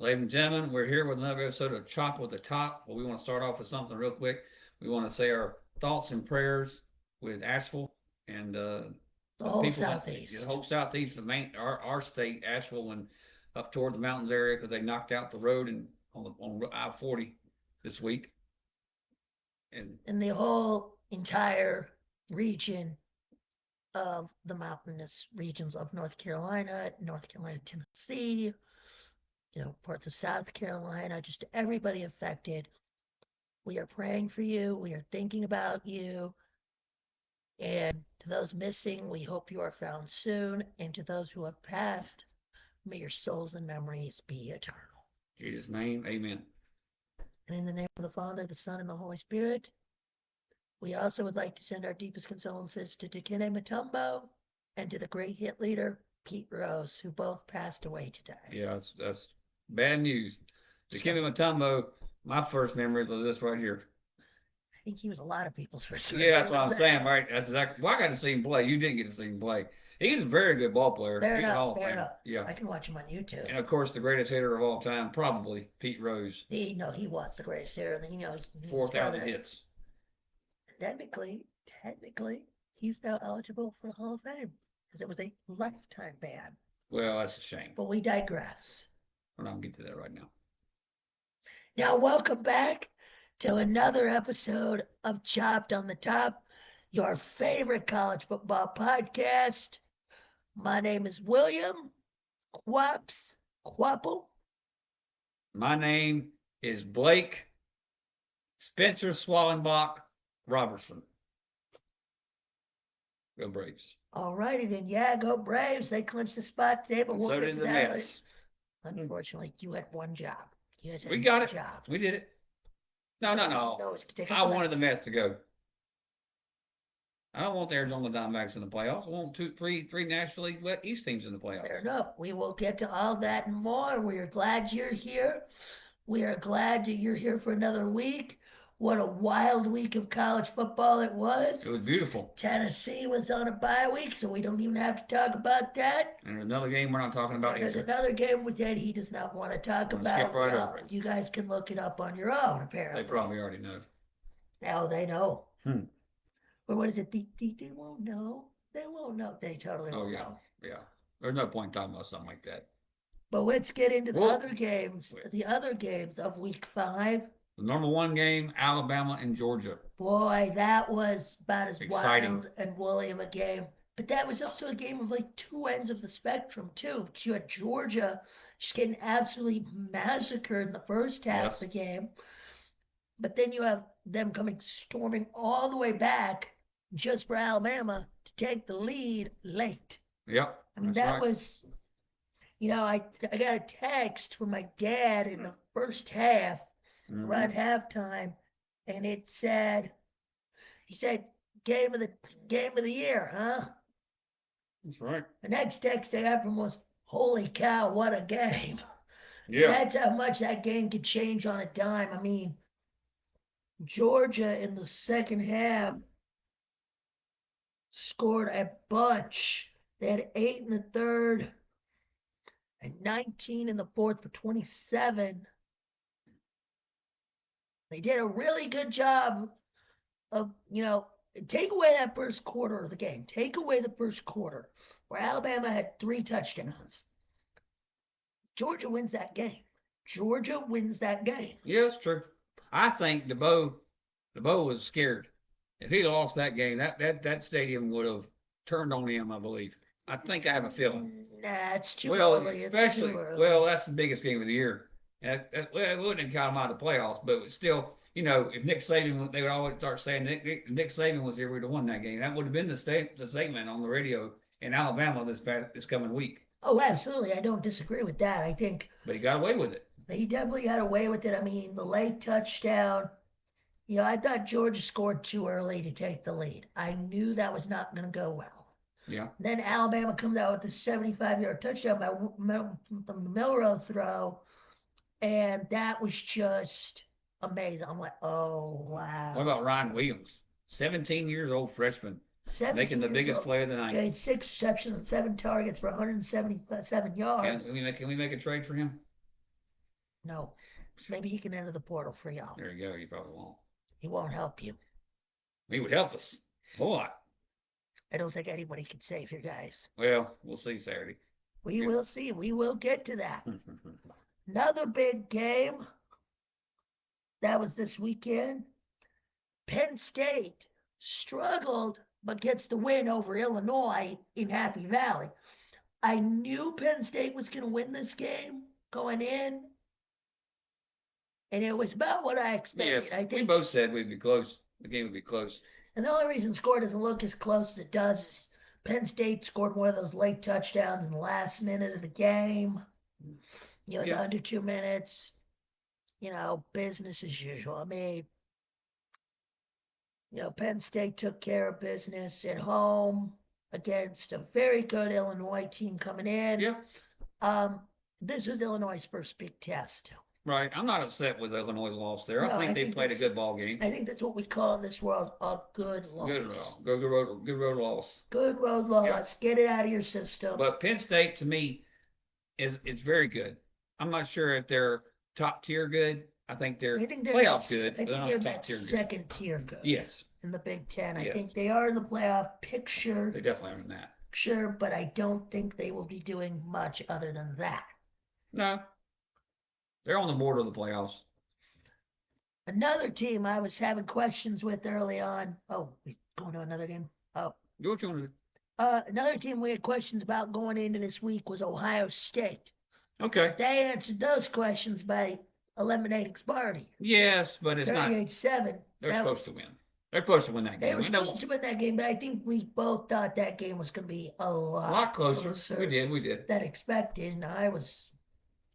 Ladies and gentlemen, we're here with another episode of Chop with the Top. Well, we want to start off with something real quick. We want to say our thoughts and prayers with Asheville and The the whole people in the southeast. whole southeast, our state, Asheville, and up toward the mountains area because they knocked out the road and on I-40 this week. And And the whole entire region of the mountainous regions of North Carolina, Tennessee, parts of South Carolina, just everybody affected. We are praying for you. We are thinking about you. And to those missing, we hope you are found soon. And to those who have passed, may your souls and memories be eternal. in Jesus' name, Amen. And in the name of the Father, the Son, and the Holy Spirit, we also would like to send our deepest condolences to Dikine Mutombo and to the great hit leader, Pete Rose, who both passed away today. Yeah, that's bad news. To So Kimmy Matumbo, my first memories of this right here. I think he was a lot of people's first Yeah, that's memory what was I'm saying, that. right? That's exactly. Well, I got to see him play. You didn't get to see him play. He's a very good ball player. Fair He's a enough, Hall of fair Famer. enough. Yeah, I can watch him on YouTube. and of course the greatest hitter of all time, probably Pete Rose, He was the greatest hitter. He four was part of thousand that. hits. Technically, he's now eligible for the Hall of Fame because it was a lifetime ban. Well, that's a shame. But we digress. We're not gonna get to that right now. Now, welcome back to another episode of Chopped on the Top, your favorite college football podcast. My name is William Quapple. My name is Blake Spencer Swallenbach Robertson. Go Braves. Alrighty then, yeah, go Braves. They clinched the spot today, but And we'll so get did to the that later. Mets. Unfortunately, you had one job. You guys We had got one it. job. We did it. No, no, no. No, it's to take out I the wanted the Mets. Mets to go. I don't want the Arizona Diamondbacks in the playoffs. I want three National League East teams in the Fair playoffs. enough. We will get to all that and more. We are glad you're here. We are glad that you're here for another week. What a wild week of college football it It was. was beautiful. Tennessee was on a bye week, so we don't even have to talk about that. And there's another game we're not talking And about then there's either. another game that he does not want to talk I'm gonna skip about. right over it. You guys can look it up on your own, They apparently. probably already know. Now they know. Hmm. Or what is it? They won't know. They won't know. They totally Oh won't yeah, know. yeah. There's no point in talking about something like that. But let's get into the Well, other games. The other games of week 5. the number one game, Alabama and Georgia. Boy, that was about as Exciting. wild and woolly of a game. But that was also a game of like two ends of the spectrum, too. You had Georgia just getting absolutely massacred in the first half of Yes. the game. But then you have them coming storming all the way back just for Alabama to take the lead late. Yep. I mean, That's that right. was, I got a text from my dad in the first half, Mm-hmm. around halftime, and he said, game of the year, huh? That's right. The next text I got from was, holy cow, what a game. And Yeah. that's how much that game could change on a dime. I mean, Georgia in the second half scored a bunch. They had 8 in the third and 19 in the fourth for 27. They did a really good job of, take away that first quarter of the game. Take away the first quarter where Alabama had 3 touchdowns. Georgia wins that game. Georgia wins that game. Yeah, it's true. I think DeBow was scared. If he'd lost that game, that stadium would have turned on him, I believe. I think I have a feeling. Nah, it's too Well, early. It's too especially, well, early. that's the biggest game of the year. Well, it wouldn't count him out of the playoffs, but it's still, if Nick Saban, they would always start saying Nick Saban was here, we'd have won that game. That would have been the statement on the radio in Alabama this coming week. Oh, absolutely. I don't disagree with that. I think But he got away with it. he definitely got away with it. I mean, the late touchdown, I thought Georgia scored too early to take the lead. I knew that was not going to go well. Yeah. Then Alabama comes out with the 75-yard touchdown by the Milrow throw, and that was just amazing. I'm like, oh, What wow. about Ryan Williams? 17 years old freshman, making 17 the years biggest old. play of the He night. had 6 receptions and 7 targets for 177 Can yards. we make can we make a trade for him? No. Maybe he can enter the portal for y'all. There you go. You probably won't. He won't help you. He would help us a lot. I don't think anybody can save you guys. Well, we'll see Saturday. We will see. We will get to that. Another big game that was this weekend. Penn State struggled but gets the win over Illinois in Happy Valley. I knew Penn State was going to win this game going in, and it was about what I expected. Yes, I we think, both said we'd be close. The game would be close. and the only reason score doesn't look as close as it does is Penn State scored one of those late touchdowns in the last minute of the game. You know, Yeah. under 2 minutes. You know, business as usual. I mean, you know, Penn State took care of business at home against a very good Illinois team coming in. Yeah. Um, this was Illinois' first big test. Right. I'm not upset with Illinois' loss there. No, I think I they think played a that's good ball game. I think that's what we call in this world a good Good, loss. good road loss. Good road loss. Yep. Get it out of your system. But Penn State to me is very good. I'm not sure if they're top tier good. I think they're playoff good, I but they're think not they're top that tier good. second tier good. Yes. In the Big Ten. I Yes. think they are in the playoff picture. They definitely are in that. Sure, but I don't think they will be doing much other than that. No. They're on the border of the playoffs. Another team I was having questions with early on. Oh, we going to another game? Oh. Do what you want to do. Another team we had questions about going into this week was Ohio State. Okay. They answered those questions by eliminating Sparty. Yes, but it's 38-7. They're supposed to win. They're supposed to win that game. They were supposed to win that game, but I think we both thought that game was going to be a lot closer. We did. Than expected, and I was,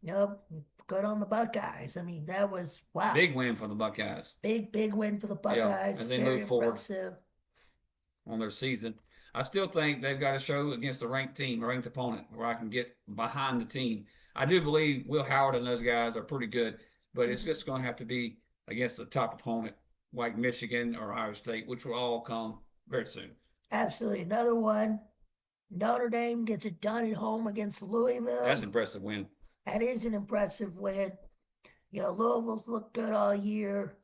you know, good on the Buckeyes. I mean, that was wow. Big win for the Buckeyes. Big win for the Buckeyes. Yeah, as they very move forward impressive on their season. I still think they've got to show against a ranked team, a ranked opponent, where I can get behind the team. I do believe Will Howard and those guys are pretty good, but it's just going to have to be against a top opponent like Michigan or Ohio State, which will all come very soon. Absolutely. Another one. Notre Dame gets it done at home against Louisville. That's an impressive win. That is an impressive win. You know, Louisville's looked good all year.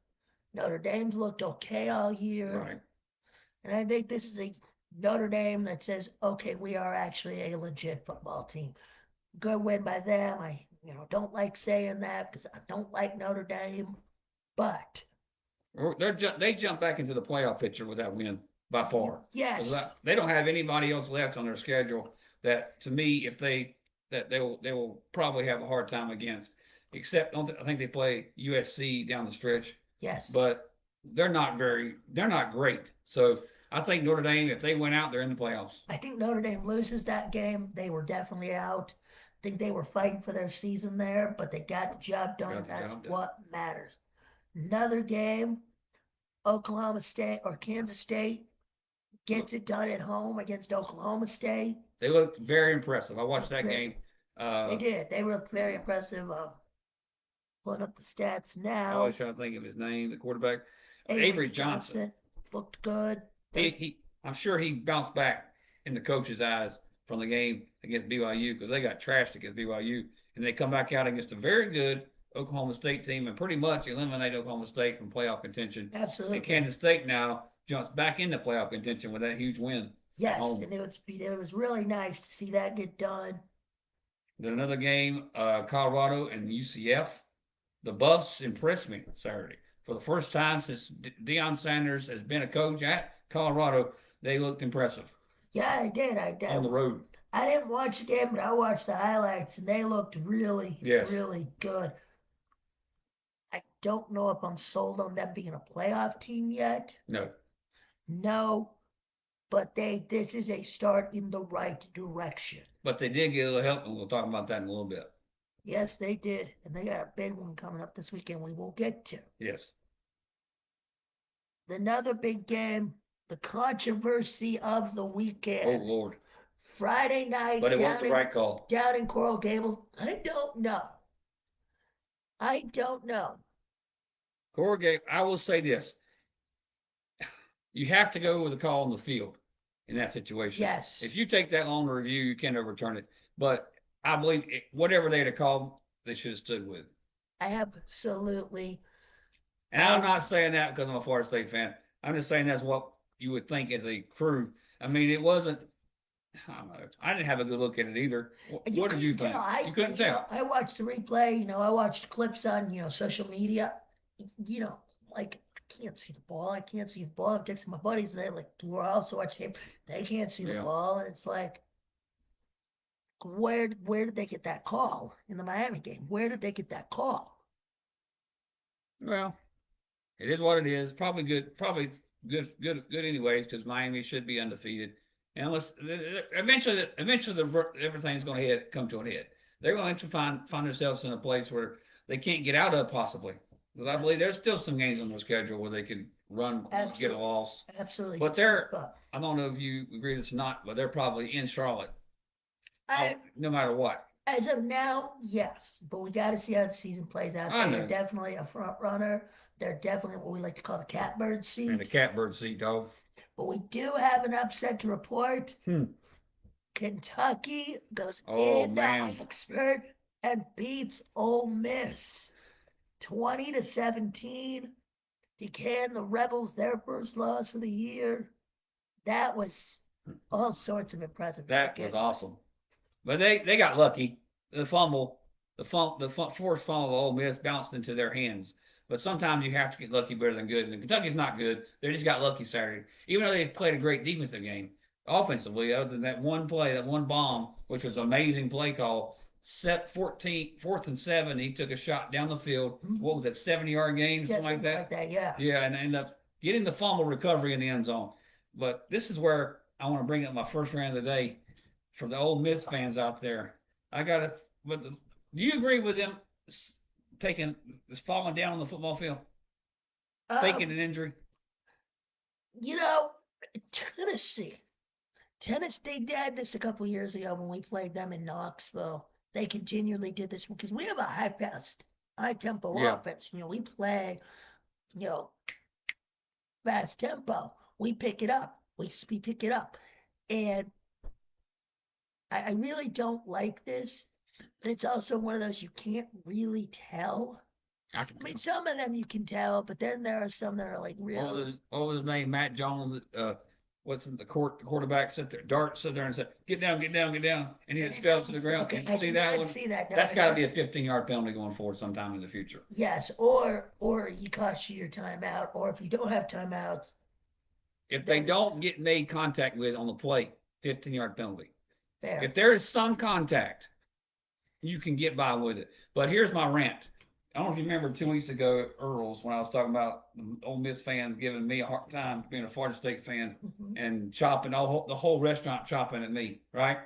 Notre Dame's looked okay all year. Right. And I think this is a Notre Dame that says, okay, we are actually a legit football team. Good win by them. I, don't like saying that because I don't like Notre Dame, but they jump back into the playoff picture with that win by far. Yes. They don't have anybody else left on their schedule that, to me, if they will probably have a hard time against. Except I think they play USC down the stretch. Yes. But they're not great. So I think Notre Dame, if they went out, they're in the playoffs. I think Notre Dame loses that game. They were definitely out. I think they were fighting for their season there, but they got the job done, and that's what matters. Another game, Oklahoma State or Kansas State gets it done at home against Oklahoma State. They looked very impressive. I watched that game. They did. They looked very impressive. Pulling up the stats now. I always try to think of his name, the quarterback. Avery Johnson looked good. I'm sure he bounced back in the coach's eyes from the game against BYU because they got trashed against BYU, and they come back out against a very good Oklahoma State team and pretty much eliminate Oklahoma State from playoff contention. Absolutely. And Kansas State now jumps back into playoff contention with that huge win. Yes, and it was really nice to see that get done. Then another game, Colorado and UCF. The Buffs impressed me Saturday. For the first time since Deion Sanders has been a coach at Colorado, they looked impressive. Yeah, I did. On the road. I didn't watch the game, but I watched the highlights, and they looked really, really good. I don't know if I'm sold on them being a playoff team yet. No, but this is a start in the right direction. But they did get a little help, and we'll talk about that in a little bit. Yes, they did, and they got a big one coming up this weekend we will get to. Yes. Another big game, the controversy of the weekend. Oh, Lord. Friday night. But it wasn't the right call. Down in Coral Gables. I don't know. Coral Gables, I will say this. You have to go with the call on the field in that situation. Yes. If you take that long to review, you can't overturn it. But I believe whatever they had called, they should have stood with. Absolutely. And I'm I not saying that because I'm a Florida State fan. I'm just saying that's what you would think as a crew. I mean, it wasn't. I don't know. I didn't have a good look at it either. You What did you couldn't tell. think? You couldn't tell. I watched the replay. I watched clips on social media. You know, like I can't see the ball. I can't see the ball. I'm texting my buddies. They like we're also watching him. They can't see the Yeah. ball, and it's like, where did they get that call in the Miami game? Where did they get that call? Well, it is what it is. Probably good. Probably good anyways because Miami should be undefeated. And unless eventually everything's going to come to an head. They're going to find themselves in a place where they can't get out of possibly. Because I believe Yes, there's still some games on their schedule where they can run, get a absolutely, loss. absolutely But could slip they're, up. I don't know if you agree with this or not, but they're probably in Charlotte. I Oh, no matter what. As of now, yes, but we got to see how the season plays out. I They are know. definitely a front runner. They're definitely what we like to call the catbird And the seat. catbird seat, dog. But we do have an upset to report. Hmm. Kentucky goes Oh into man, Oxford and beats Ole Miss 20-17. Decay the Rebels their first loss of the year. That was all sorts of impressive that was gameplay. awesome. But they got lucky. The fumble, forced fumble of Ole Miss bounced into their hands. But sometimes you have to get lucky better than good. And Kentucky's not good. They just got lucky Saturday. Even though they played a great defensive game, offensively, other than that one play, that one bomb, which was an amazing play call. Set 14, 4th and 7. He took a shot down the field. What was that, 70-yard gain, Yeah, something like something like that? that. Yeah. Yeah, and ended up getting the fumble recovery in the end zone. But this is where I want to bring up my first rant of the day for the Ole Miss fans out there. I got to, but do you agree with them taking, falling down on the football field, faking Um, an injury? you know, Tennessee. Tennessee did this a couple years ago when we played them in Knoxville. They continually did this because we have a high-paced, high-tempo Yeah. offense. We play, you know, fast tempo. We pick it up. We pick it up. And I really don't like this, but it's also one of those you can't really tell. I can I mean, tell. some of them you can tell, but then there are some that are like really. What was his name? Matt Jones. What's the quarterback sit there? Dart sit there and said, "Get down, get down, get down," and he And just it fell to the bounced. ground. Okay, You I see did that not one? see that. No, That's I got to didn't. be a 15-yard penalty going forward sometime in the future. Yes, or he costs you your timeout, or if you don't have timeouts, If they then don't get made contact with on the plate, 15-yard penalty. fair. If there is some contact, you can get by with it. But here's my rant. I don't know if you remember 2 weeks ago, Earls, when I was talking about the Ole Miss fans giving me a hard time being a Florida State fan Mhm. and chopping the whole restaurant chopping at me, right?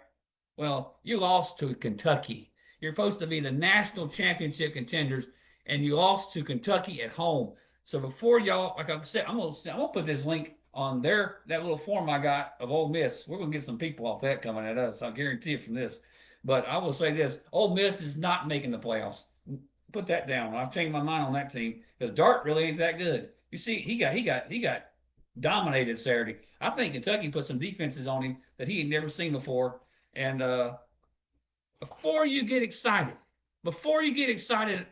Well, you lost to Kentucky. You're supposed to be the national championship contenders, and you lost to Kentucky at home. So before y'all, like I said, I'm gonna put this link on that little form I got of Ole Miss. We're gonna get some people off that coming at us. I guarantee you from this. But I will say this: Ole Miss is not making the playoffs. Put that down. I've changed my mind on that team because Dart really ain't that good. You see, he got dominated Saturday. I think Kentucky put some defenses on him that he had never seen before. And before you get excited,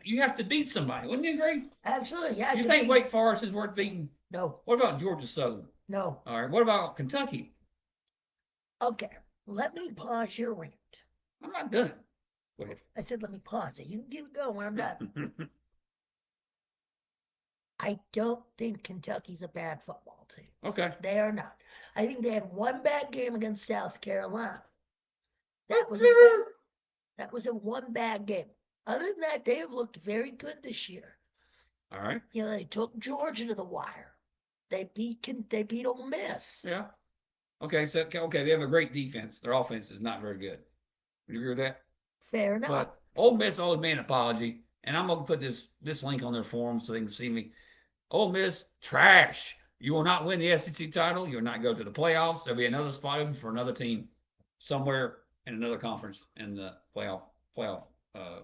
you have to beat somebody. Wouldn't you agree? Absolutely, you have You to think beat. Wake Forest is worth beating? No, What about Georgia Southern? no. All right. What about Kentucky? Okay, let me pause your rant. I'm not done. Go ahead. I said let me pause it. You can keep it going when I'm done. I don't think Kentucky's a bad football team. Okay. They are not. I think they had one bad game against South Carolina. That was a that was a one bad game. Other than that, they have looked very good this year. All right. They took Georgia to the wire. They beat Ole Miss. Yeah. Okay. So okay, they have a great defense. Their offense is not very good. Would you agree with that? Fair enough. But Ole Miss always made an apology, and I'm gonna put this link on their forum so they can see me. Ole Miss trash. You will not win the SEC title. You will not go to the playoffs. There'll be another spot open for another team somewhere in another conference in the playoff uh,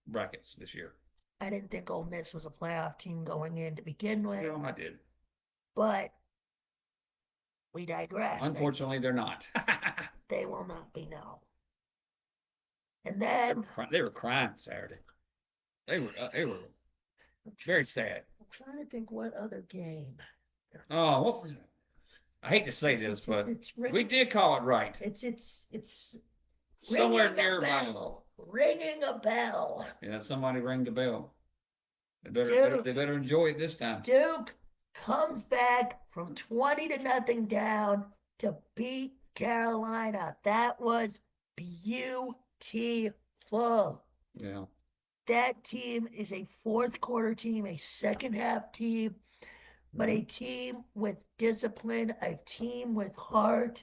brackets this year. I didn't think Ole Miss was a playoff team going in to begin with, Well, I did. but we digress. Unfortunately, they're not. They will not be no. And then They were crying Saturday. They were very sad. I'm trying to think what other game. Oh, what was it? I hate to say this, but we did call it right. It's Somewhere ringing a nearby. bell. Ringing a bell. Yeah, somebody ring the bell. They better enjoy it this time. Duke comes back from 20 to nothing down to beat Carolina. That was beautiful. Yeah. That team is a fourth quarter team, a second half team, but a team with discipline, a team with heart.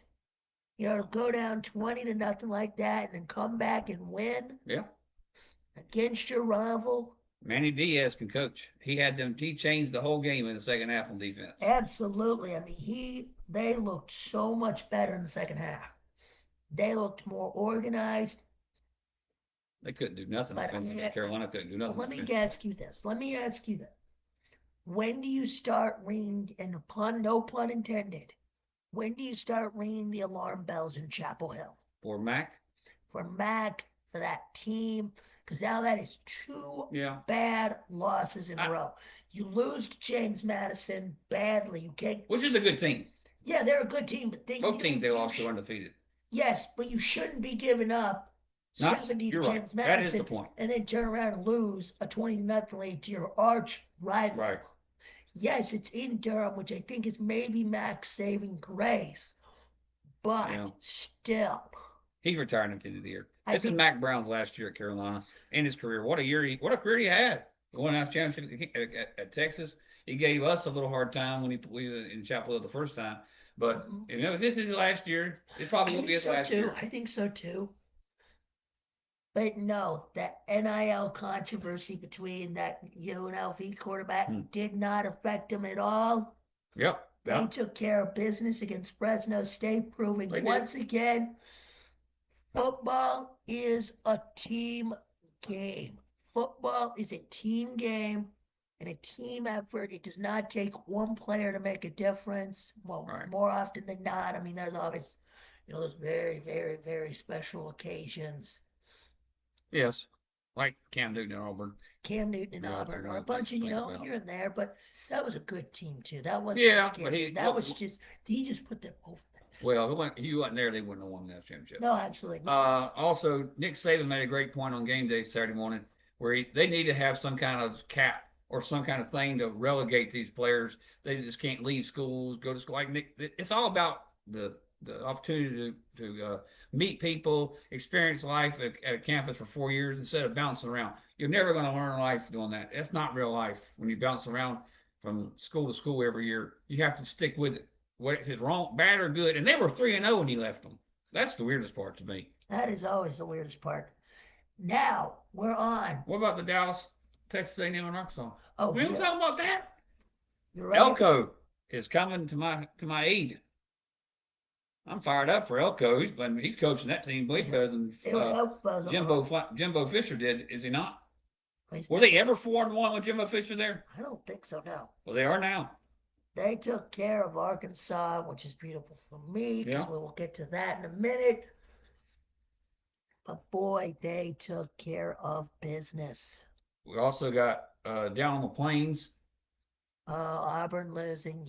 You know, to go down 20 to nothing like that and then come back and win. Yeah. Against your rival. Manny Diaz can coach. He had them. He changed the whole game in the second half on defense. Absolutely. I mean, they looked so much better in the second half. They looked more organized. They couldn't do nothing. Carolina couldn't do nothing. Let me ask you this. When do you start ringing, and no pun intended, when do you start ringing the alarm bells in Chapel Hill? For Mac? For that team, because now that is two bad losses in a row. You lose to James Madison badly. Which is a good team. Yeah, they're a good team, but both teams they lost to undefeated. Yes, but you shouldn't be giving up 70 to James Madison. That is the point. And then turn around and lose a 20-0 lead to your arch rival. Right. Yes, it's in Durham, which I think is maybe Mac's saving grace, but still. He's retiring at the end of the year. This is Mac Brown's last year at Carolina in his career. What a career he had. Won a championship at Texas. He gave us a little hard time when we were in Chapel Hill the first time. But if this is his last year, it probably will be his last year. I think so too. But no, that NIL controversy between that UNLV quarterback did not affect him at all. Yep. They took care of business against Fresno State, proving once again football is a team game. Football is a team game and a team effort. It does not take one player to make a difference. Well, more often than not. I mean, there's always, those very, very, very special occasions. Yes, like Cam Newton and Auburn. Or a bunch of, here and there, but that was a good team too. That wasn't just Cam Newton. He just put them over there. Well, if he wasn't there, they wouldn't have won that championship. No, absolutely not. Also, Nick Saban made a great point on game day Saturday morning where they need to have some kind of cap or some kind of thing to relegate these players. They just can't leave schools, go to school. Like Nick, it's all about the opportunity to meet people, experience life at a campus for 4 years instead of bouncing around. You're never going to learn life doing that. That's not real life. When you bounce around from school to school every year, you have to stick with it. What if it's wrong, bad or good? And they were 3-0 when he left them. That's the weirdest part to me. That is always the weirdest part. Now we're on. What about the Dallas, Texas A&M, and Arkansas? Oh, we don't talk about that. You're right. Elko is coming to my aid. I'm fired up for Elko. He's coaching that team way better than Jimbo Fisher did, is he not? Were they ever 4-1 with Jimbo Fisher there? I don't think so, no. Well, they are now. They took care of Arkansas, which is beautiful for me, because we will get to that in a minute. But boy, they took care of business. We also got down on the plains. Auburn losing,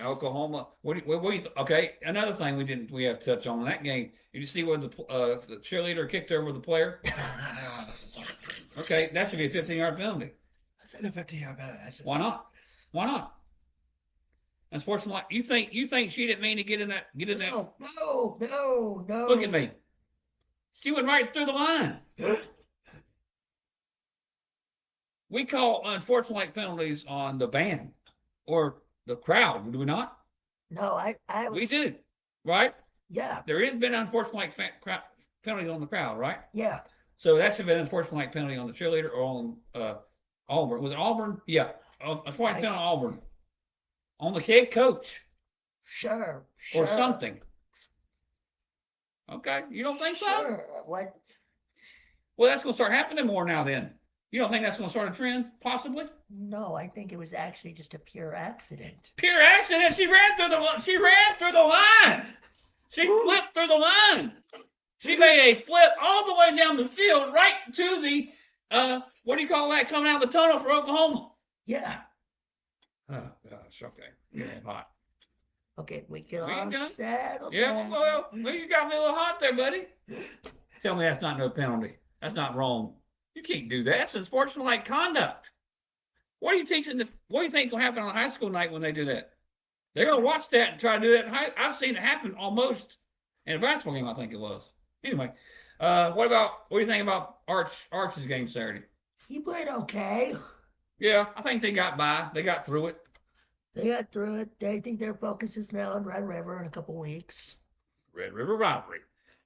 Oklahoma. Okay, another thing we have to touch on in that game. Did you see where the cheerleader kicked over the player? Okay, that should be a 15-yard penalty. I said a 15-yard penalty. Why not? Why not? Unfortunately, you think she didn't mean to get in that? No. Look at me. She went right through the line. We call unfortunate penalties on the band or the crowd, do we not? No, We do, right? Yeah. There has been unfortunate penalties on the crowd, right? Yeah. So that should have been an unfortunate penalty on the cheerleader or on Auburn. Was it Auburn? Yeah. Unfortunate penalty on Auburn. On the head coach. Sure. Or something. Okay. You don't think so? What? Well, that's going to start happening more now then. You don't think that's going to start a trend, possibly? No, I think it was actually just a pure accident. Pure accident? She ran through the line. She flipped through the line. She made a flip all the way down the field right to the What do you call that coming out of the tunnel for Oklahoma? Yeah. Oh gosh, okay, getting hot. Okay, we can We all ain't done. settle Yeah, down. well, you got me a little hot there, buddy. Tell me that's not no penalty. That's not wrong. You can't do that. That's unsportsmanlike conduct. What are you teaching? What do you think will happen on a high school night when they do that? They're gonna watch that and try to do that. I've seen it happen almost in a basketball game. I think it was. Anyway, what do you think about Arch's game Saturday? He played okay. Yeah, I think they got by. They got through it. They got through it. They think their focus is now on Red River in a couple weeks. Red River rivalry.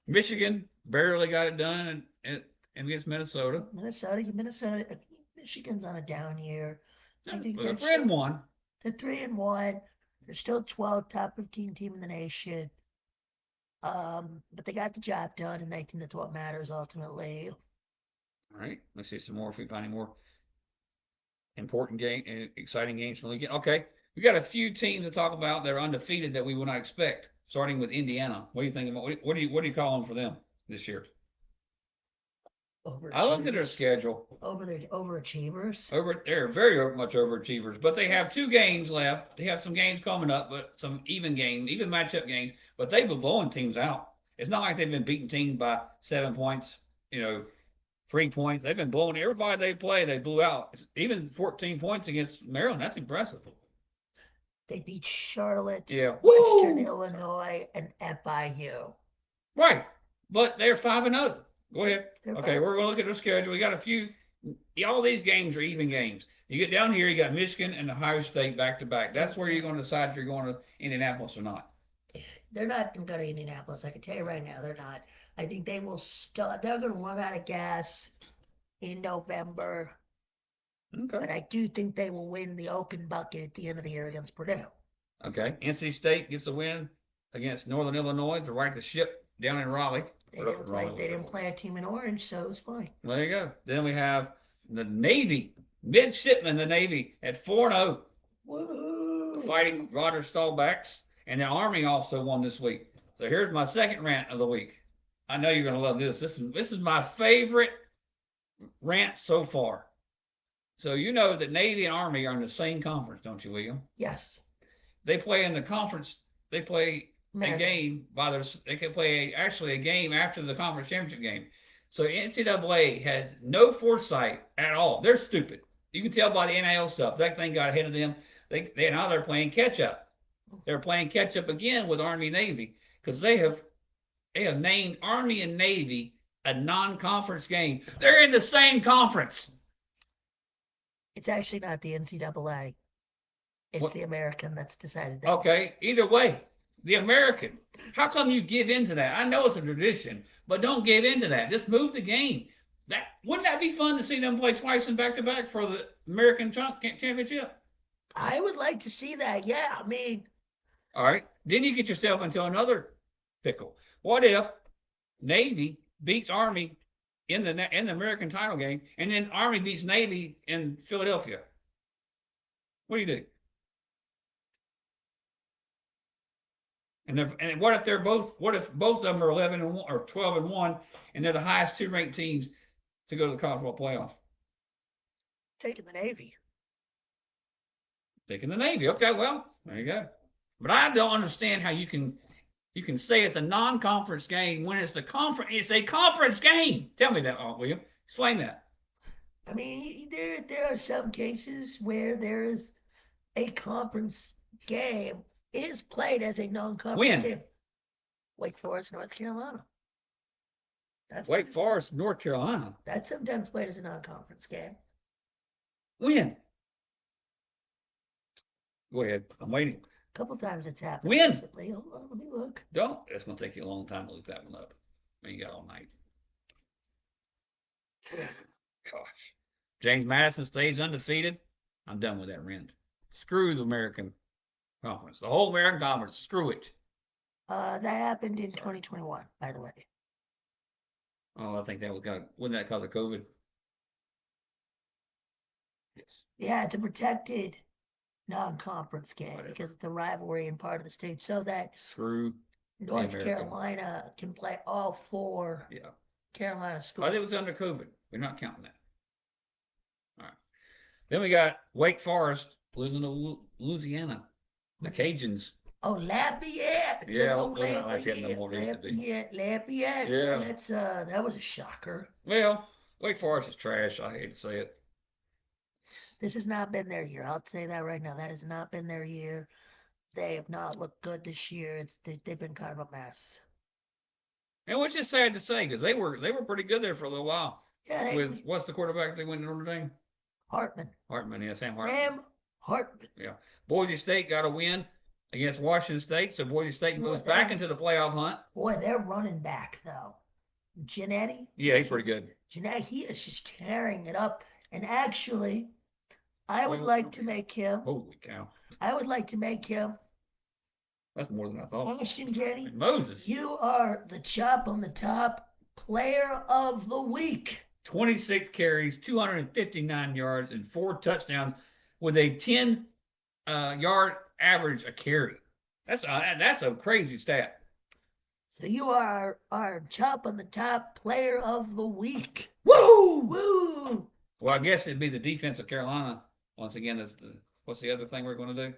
Michigan barely got it done against Minnesota. Minnesota, Michigan's on a down year. I think With a that's friend still, one. they're 3-1. They're still 12, top 15 team in the nation. But they got the job done, and they think that's what matters ultimately. All right, let's see some more if we find any more important game, exciting games from the weekend. Okay, we got a few teams to talk about that are undefeated that we would not expect. Starting with Indiana, what do you think about? What do you call them for them this year? I looked at their Overachievers. schedule. Overachievers. They're very much overachievers, but they have 2 games left. They have some games coming up, but some even matchup games. But they've been blowing teams out. It's not like they've been beating teams by 7 points. 3 points. They've been blowing everybody they play. They blew out. Even 14 points against Maryland. That's impressive. They beat Charlotte, Yeah. Western Woo! Illinois, and FIU. Right. But they're 5-0. Go ahead. They're Okay, fine. we're gonna look at their schedule. We got a few. All these games are even games. You get down here, you got Michigan and Ohio State back to back. That's where you're going to decide if you're going to Indianapolis or not. They're not going to go to Indianapolis. I can tell you right now, they're not. I think they will start. They're going to run out of gas in November, Okay. but I do think they will win the Open Bucket at the end of the year against Purdue. Okay. NC State gets the win against Northern Illinois to right the ship down in Raleigh. They didn't play. They didn't play a team in orange, so it was fine. Well, there you go. Then we have the Navy, midshipmen, the Navy at 4-0, Woo! fighting Roger Staubach's, and the Army also won this week. So here's my second rant of the week. I know you're going to love this. This is my favorite rant so far. So you know that Navy and Army are in the same conference, don't you, William? Yes. They play in the conference. They play a game by their. They can play actually a game after the conference championship game. So NCAA has no foresight at all. They're stupid. You can tell by the NIL stuff. That thing got ahead of them. Now they're playing catch up. They're playing catch up again with Army Navy because they have named Army and Navy a non-conference game. They're in the same conference. It's actually not the NCAA. It's What? the American that's decided that. Okay, either way, the American. How come you give in to that? I know it's a tradition, but don't give in to that. Just move the game. That wouldn't that be fun to see them play twice in back to back for the American Championship? I would like to see that. Yeah, I mean, All right. Then you get yourself into another pickle. What if Navy beats Army in the American title game, and then Army beats Navy in Philadelphia? What do you do? And what if they're both? What if both of them are 11-1 or 12-1, and they're the highest 2 ranked teams to go to the college football playoff? taking the Navy. Picking the Navy. Okay, well there you go. But I don't understand how you can say it's a non-conference game when it's the conference. It's a conference game. Tell me that, William. Explain that. I mean, there are some cases where there is a conference game is played as a non-conference When? game. Wake Forest, North Carolina. That's Wake Forest, North Carolina. That's sometimes played as a non-conference game. When? Go ahead. I'm waiting. A couple times it's happened When? recently. Hold on, let me look. Don't. It's going to take you a long time to look that one up. You got all night. Gosh. James Madison stays undefeated. I'm done with that rent. Screw the American Conference. The whole American Conference. Screw it. That happened in 2021, by the way. Oh, I think that wouldn't that cause of COVID? Yes. Yeah, it's a protected non-conference game because it's a rivalry in part of the state, so that Screw North Carolina can play all 4 Yeah. Carolina But schools. it was under COVID. We're not counting that. Then we got Wake Forest losing to Louisiana. The Cajuns. Oh, Lafayette, good Yeah, old well, they're not Lafayette no Lafayette, more. They used to be. Lafayette. Yeah. That was a shocker. Well, Wake Forest is trash. I hate to say it. This has not been their year. I'll say that right now. That has not been their year. They have not looked good this year. They've been kind of a mess. And which is sad to say because they were pretty good there for a little while. Yeah, With what's the quarterback they went to Notre Dame? Hartman, Hartman, yeah, Sam Hartman. Sam Hartman. Yeah. Boise State got a win against Washington State, so Boise State Boy, moves back into the playoff hunt. they're running back though. Janetti, Yeah, he's pretty good. Janetti, he is just tearing it up. And actually, I would Well, like to make him. holy cow, I would like to make him. that's more than I thought. Ashton Jenny, Moses, you are the chop on the top player of the week. 26 carries, 259 yards, and 4 touchdowns with a 10 yard average a carry. That's a crazy stat. So you are our chop on the top player of the week. Woo! Woo! Well, I guess it'd be the defense of Carolina. Once again, that's what's the other thing we're going to do?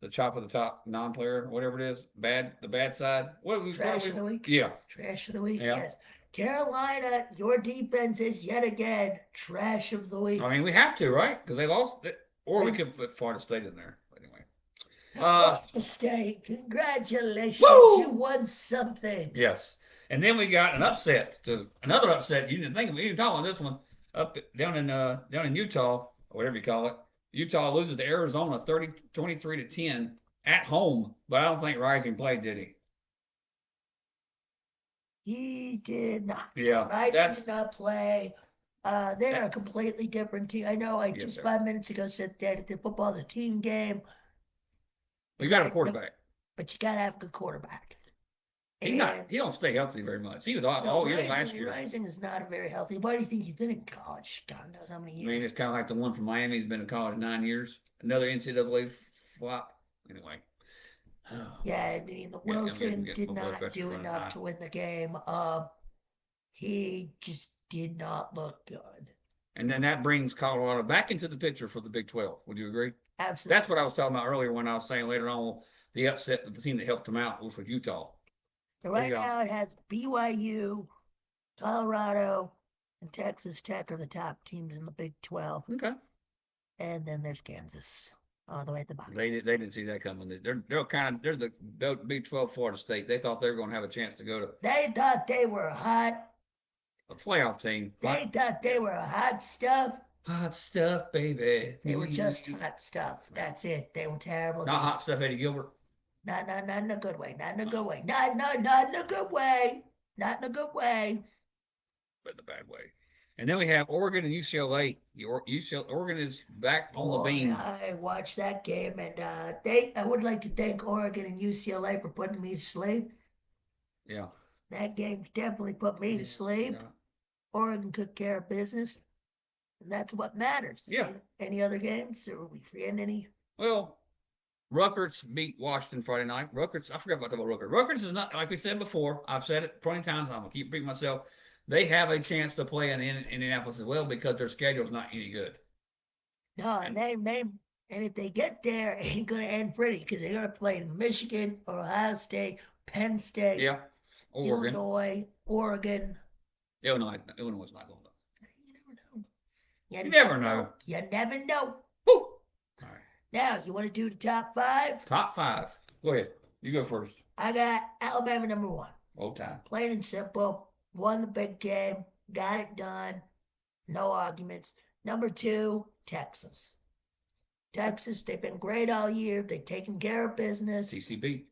The chop of the top non-player, whatever it is, the bad side. Trash of the week. Yeah, Trash of the week. yeah. Yes. Carolina, your defense is yet again trash of the week. I mean, we have to, right? Because they lost, or we could put Florida State in there. Anyway, Florida State, congratulations, woo! you won something. Yes, and then we got another upset. You didn't think of it. You didn't talk about this one up down in Utah, or whatever you call it. Utah loses to Arizona 23 to 10 at home, but I don't think Rising played, did he? He did not. Yeah, Rising did not play. They're that, a completely different team. I know I yes, just sir. 5 minutes ago said that the football's a team game. We got a quarterback. But you got to have a good quarterback. He's not. He don't stay healthy very much. He was all year last year. Rising is not a very healthy. Why do you think he's been in college? God knows how many I years. mean, it's kind of like the one from Miami. He's been in college 9 years. Another NCAA flop. Anyway. Yeah, I mean, Wilson did not do enough to win the game. He just did not look good. And then that brings Colorado back into the picture for the Big 12. Would you agree? Absolutely. That's what I was talking about earlier when I was saying later on the upset that the team that helped them out was with Utah. So right now it has BYU, Colorado, and Texas Tech are the top teams in the Big 12. Okay. And then there's Kansas all the way at the bottom. They didn't see that coming. They're the Big 12 Florida State. They thought they were going to have a chance to go to. They thought they were hot. A playoff team. They thought they were hot stuff. Hot stuff, baby. They were just hot stuff. That's it. They were terrible. Not hot stuff, Eddie Gilbert. Not in a good way. Not in a good way. Not in a good way. Not in a good way. But the bad way. And then we have Oregon and UCLA. Oregon is back on the beam. I watched that game, and I would like to thank Oregon and UCLA for putting me to sleep. Yeah. That game definitely put me to sleep. Yeah. Oregon took care of business, and that's what matters. Yeah. Any other games? Or are we forgetting any? Well, Rutgers beat Washington Friday night. I forgot about Rutgers. Rutgers is not, like we said before, I've said it 20 times, I'm going to keep repeating myself. They have a chance to play in Indianapolis as well because their schedule is not any good. No, and if they get there, it ain't going to end pretty because they're going to play Michigan, Ohio State, Penn State, yeah, Oregon, Illinois, Oregon. Illinois is not going to. You never know. You never know. You never know. Woo! All right. Now, you want to do the top five? Top five. Go ahead. You go first. I got Alabama number one. Old time. Plain and simple. Won the big game. Got it done. No arguments. Number two, Texas. Texas, they've been great all year. They've taken care of business. TCB.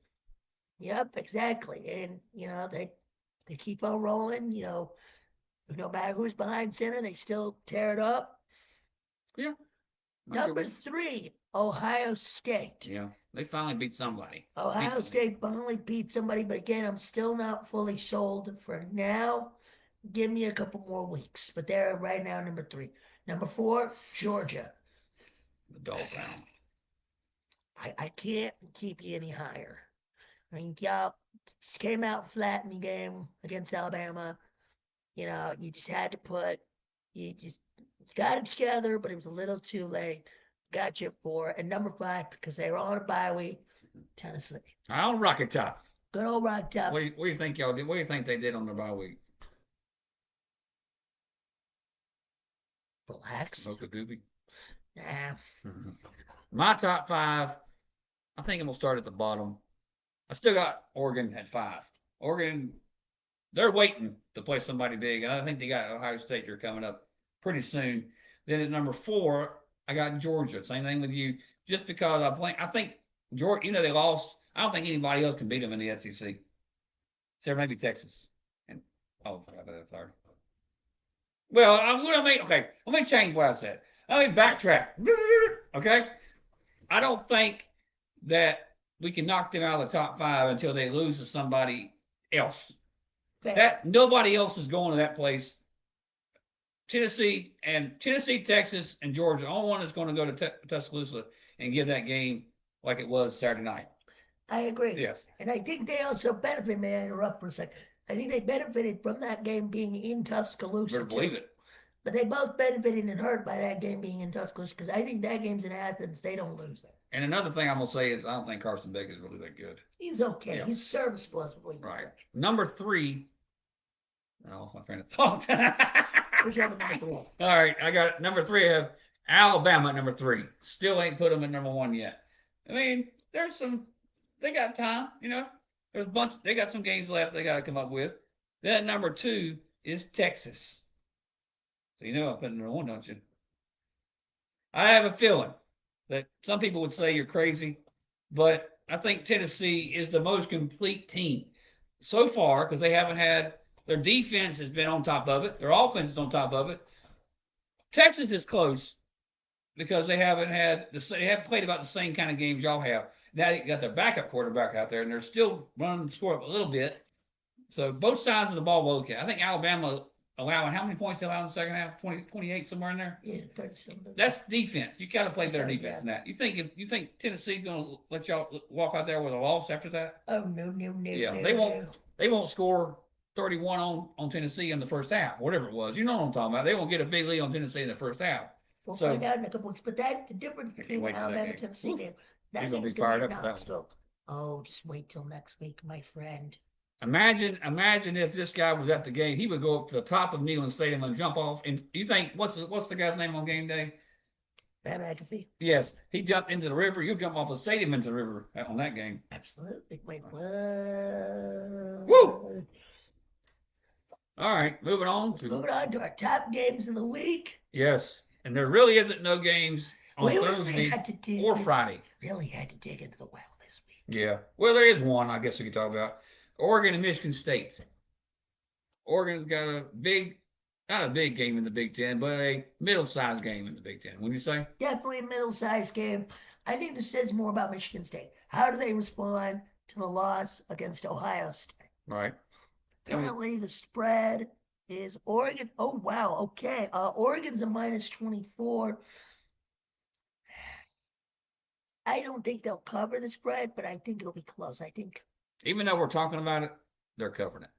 Yep, exactly. And, they keep on rolling. No matter who's behind center, they still tear it up. Yeah. Number three, Ohio State. Yeah, they finally beat somebody. Ohio State finally beat somebody, but again, I'm still not fully sold for now. Give me a couple more weeks, but they're right now number three. Number four, Georgia. The dog pound. I can't keep you any higher. I mean, y'all just came out flat in the game against Alabama. You just had to Got it together, but it was a little too late. Got you at 4. And number 5, because they were on a bye week, Tennessee. I'll Rocket Top. Good old Rock Top. What do you think y'all did? What do you think they did on their bye week? Relaxed. Smoke a doobie. Nah. My top five. I think I'm gonna start at the bottom. I still got Oregon at 5. Oregon, they're waiting to play somebody big, and I think they got Ohio State here coming up pretty soon. Then at number 4, I got Georgia. Same thing with you. Just because I think Georgia. They lost. I don't think anybody else can beat them in the SEC, except maybe Texas. And oh, I forgot about that third. Well, I'm gonna make okay. Let me change what I said. Let me backtrack. Okay, I don't think that we can knock them out of the top 5 until they lose to somebody else. Fair. That nobody else is going to that place. Tennessee, Texas, and Georgia. The only one that's going to go to Tuscaloosa and give that game like it was Saturday night. I agree. Yes. And I think they also benefit, may I interrupt for a second? I think they benefited from that game being in Tuscaloosa. Better believe it. But they both benefited and hurt by that game being in Tuscaloosa because I think that game's in Athens. They don't lose that. And another thing I'm gonna say is I don't think Carson Beck is really that good. He's okay. Yeah. He's serviceable as we right. Number 3. Oh, my friend of thought. Which number 3? All right, I got number 3. I have Alabama at number 3. Still ain't put them at number 1 yet. I mean, there's some. They got time, There's a bunch. They got some games left. They got to come up with. Then number 2 is Texas. So I'm putting number 1, don't you? I have a feeling that some people would say you're crazy, but I think Tennessee is the most complete team so far because they haven't had their defense has been on top of it, their offense is on top of it. Texas is close because they haven't played about the same kind of games y'all have. Now they got their backup quarterback out there, and they're still running the score up a little bit. So both sides of the ball will okay. I think Alabama allowing how many points they allowed in the second half? 20, 28, somewhere in there. Yeah, 30 something. That's defense. You got to play better defense yeah. than that. You think Tennessee's going to let y'all walk out there with a loss after that? Oh no. Yeah, no, they won't. No. They won't score 31 on Tennessee in the first half, whatever it was. You know what I'm talking about. They won't get a big lead on Tennessee in the first half. We'll find out in a couple weeks. But the difference between the Alabama and Tennessee game, that He's gonna be game's fired going to up be for that one. Knoxville. Oh, just wait till next week, my friend. Imagine if this guy was at the game, he would go up to the top of Neyland Stadium and jump off. And you think what's the guy's name on game day? Matt McAfee. Yes, he jumped into the river. You jump off the stadium into the river on that game. Absolutely. Wait, what? Woo! All right, moving on. Moving on to our top games of the week. Yes, and there really isn't no games on Thursday really or Friday. Really had to dig into the well this week. Yeah, well, there is one I guess we could talk about. Oregon and Michigan State. Oregon's got not a big game in the Big Ten, but a middle-sized game in the Big Ten. Wouldn't you say? Definitely a middle-sized game. I think this says more about Michigan State. How do they respond to the loss against Ohio State? Right. Currently, the spread is Oregon. Oh, wow. Okay. Oregon's a minus 24. I don't think they'll cover the spread, but I think it'll be close. I think. Even though we're talking about it, they're covering it.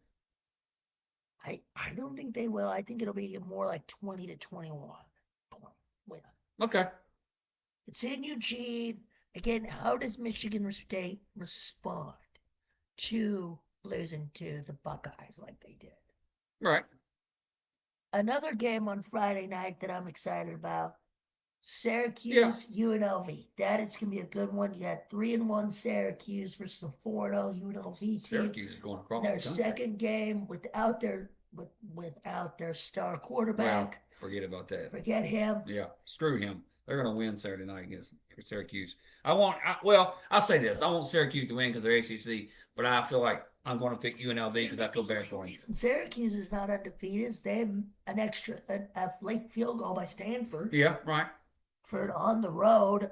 I don't think they will. I think it'll be more like 20 to 21 point win. Okay. It's in Eugene. Again, how does Michigan State respond to losing to the Buckeyes like they did? Right. Another game on Friday night that I'm excited about. Syracuse, UNLV. That is going to be a good one. You got 3-1 Syracuse versus a 4-0 UNLV team. Syracuse is going across their second game without their star quarterback. Well, forget about that. Forget him. Yeah, screw him. They're going to win Saturday night against Syracuse. I'll say this. I want Syracuse to win because they're ACC, but I feel like I'm going to pick UNLV because I feel bad for them. Syracuse is not undefeated. They have a late field goal by Stanford. Yeah, right. For on the road.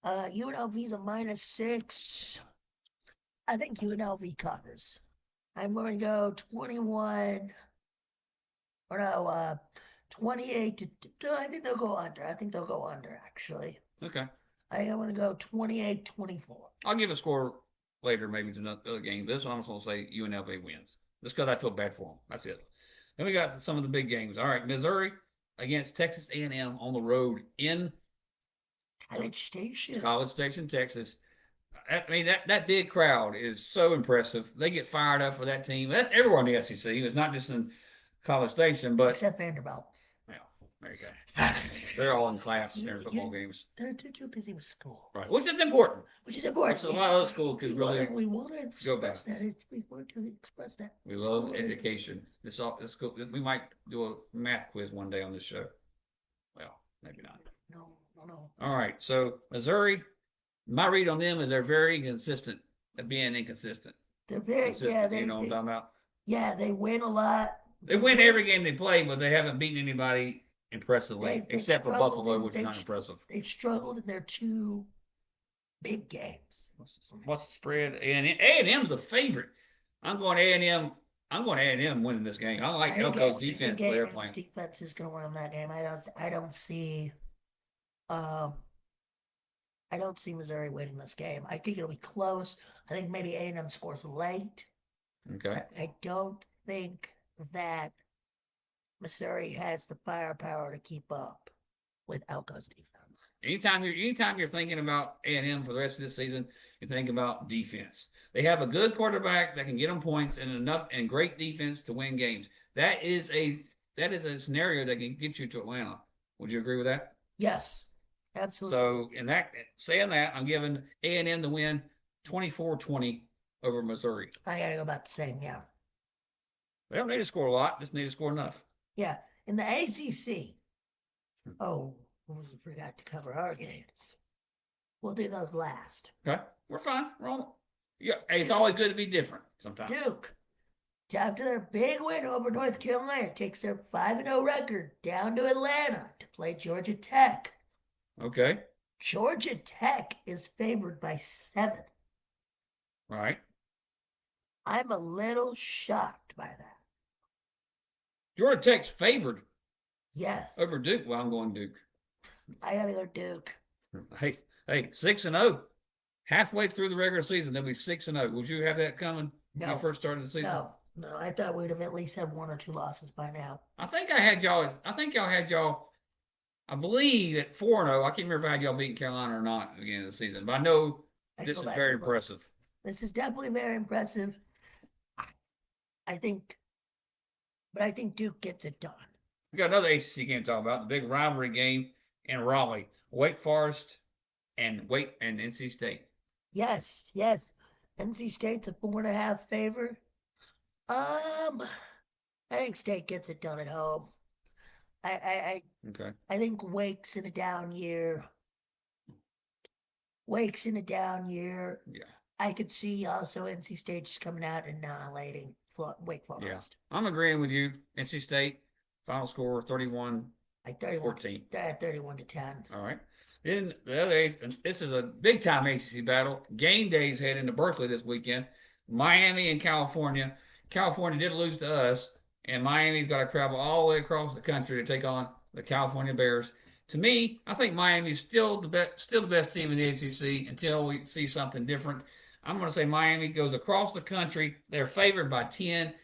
UNLV is a -6. I think UNLV covers. I'm going to go 28 to. I think they'll go under. Actually. Okay. I think I'm going to go 28-24. I'll give a score later, maybe to another game. This one I'm going to say UNLV wins. Just because I feel bad for them. That's it. Then we got some of the big games. All right, Missouri against Texas A&M on the road in College Station. College Station, Texas. I mean, that big crowd is so impressive. They get fired up for that team. That's everywhere in the SEC. It's not just in College Station, but Except Vanderbilt. well, there you go. They're all in class during football games. They're too busy with school. Right, which is important. Which is important. Which a lot of other schools could really we want to go back. express that. We want to express that. We love education. This school. We might do a math quiz one day on this show. Well, maybe not. No. All right. So Missouri, my read on them is they're very consistent at being inconsistent. They're very consistent. You know what I'm talking about? Yeah, they win a lot. They win every game they play, but they haven't beaten anybody impressively, except for Buffalo, which is not impressive. They've struggled in their two big games. What's the spread? A&M's the favorite. I'm going A&M. I'm going A&M winning this game. I like Elko's defense. They're playing. Defense is going to win that game. I don't see. Um, I don't see Missouri winning this game. I think it'll be close. I think maybe A&M scores late. Okay. I don't think that Missouri has the firepower to keep up with Elko's defense. Anytime you're thinking about A&M for the rest of this season, you think about defense. They have a good quarterback that can get them points and enough and great defense to win games. That is a scenario that can get you to Atlanta. Would you agree with that? Yes, absolutely. So in that saying that, I'm giving A&M the win 24-20 over Missouri. I gotta go about the same, yeah. They don't need to score a lot, just need to score enough. Yeah. In the ACC, we forgot to cover our games. We'll do those last. Okay, we're fine. We're on. Yeah, it's always good to be different sometimes. Duke, after their big win over North Carolina, takes their 5-0 record down to Atlanta to play Georgia Tech. Okay. Georgia Tech is favored by 7. Right. I'm a little shocked by that. Georgia Tech's favored. Yes. Over Duke. Well, I'm going Duke. I gotta go Duke. Hey, 6-0. Halfway through the regular season, they'll be 6-0. Would you have that coming when you first started the season? No. I thought we'd have at least had 1 or 2 losses by now. I think y'all had y'all. I believe at 4-0. I can't remember if I had y'all beating Carolina or not at the beginning of the season, but I know this is very impressive. This is definitely very impressive. I think Duke gets it done. We got another ACC game to talk about, the big rivalry game in Raleigh, Wake Forest and NC State. Yes. NC State's a 4.5 favorite. I think State gets it done at home. Okay. I think Wake's in a down year. Yeah. I could see also NC State just coming out and annihilating Wake Forest. Yeah. I'm agreeing with you. NC State, final score 31-14. 31-10. All right. Then the other this is a big time ACC battle. Game days head into Berkeley this weekend. Miami and California. California did lose to us, and Miami's got to travel all the way across the country to take on the California Bears. To me, I think Miami's still the best team in the ACC until we see something different. I'm going to say Miami goes across the country. They're favored by 10.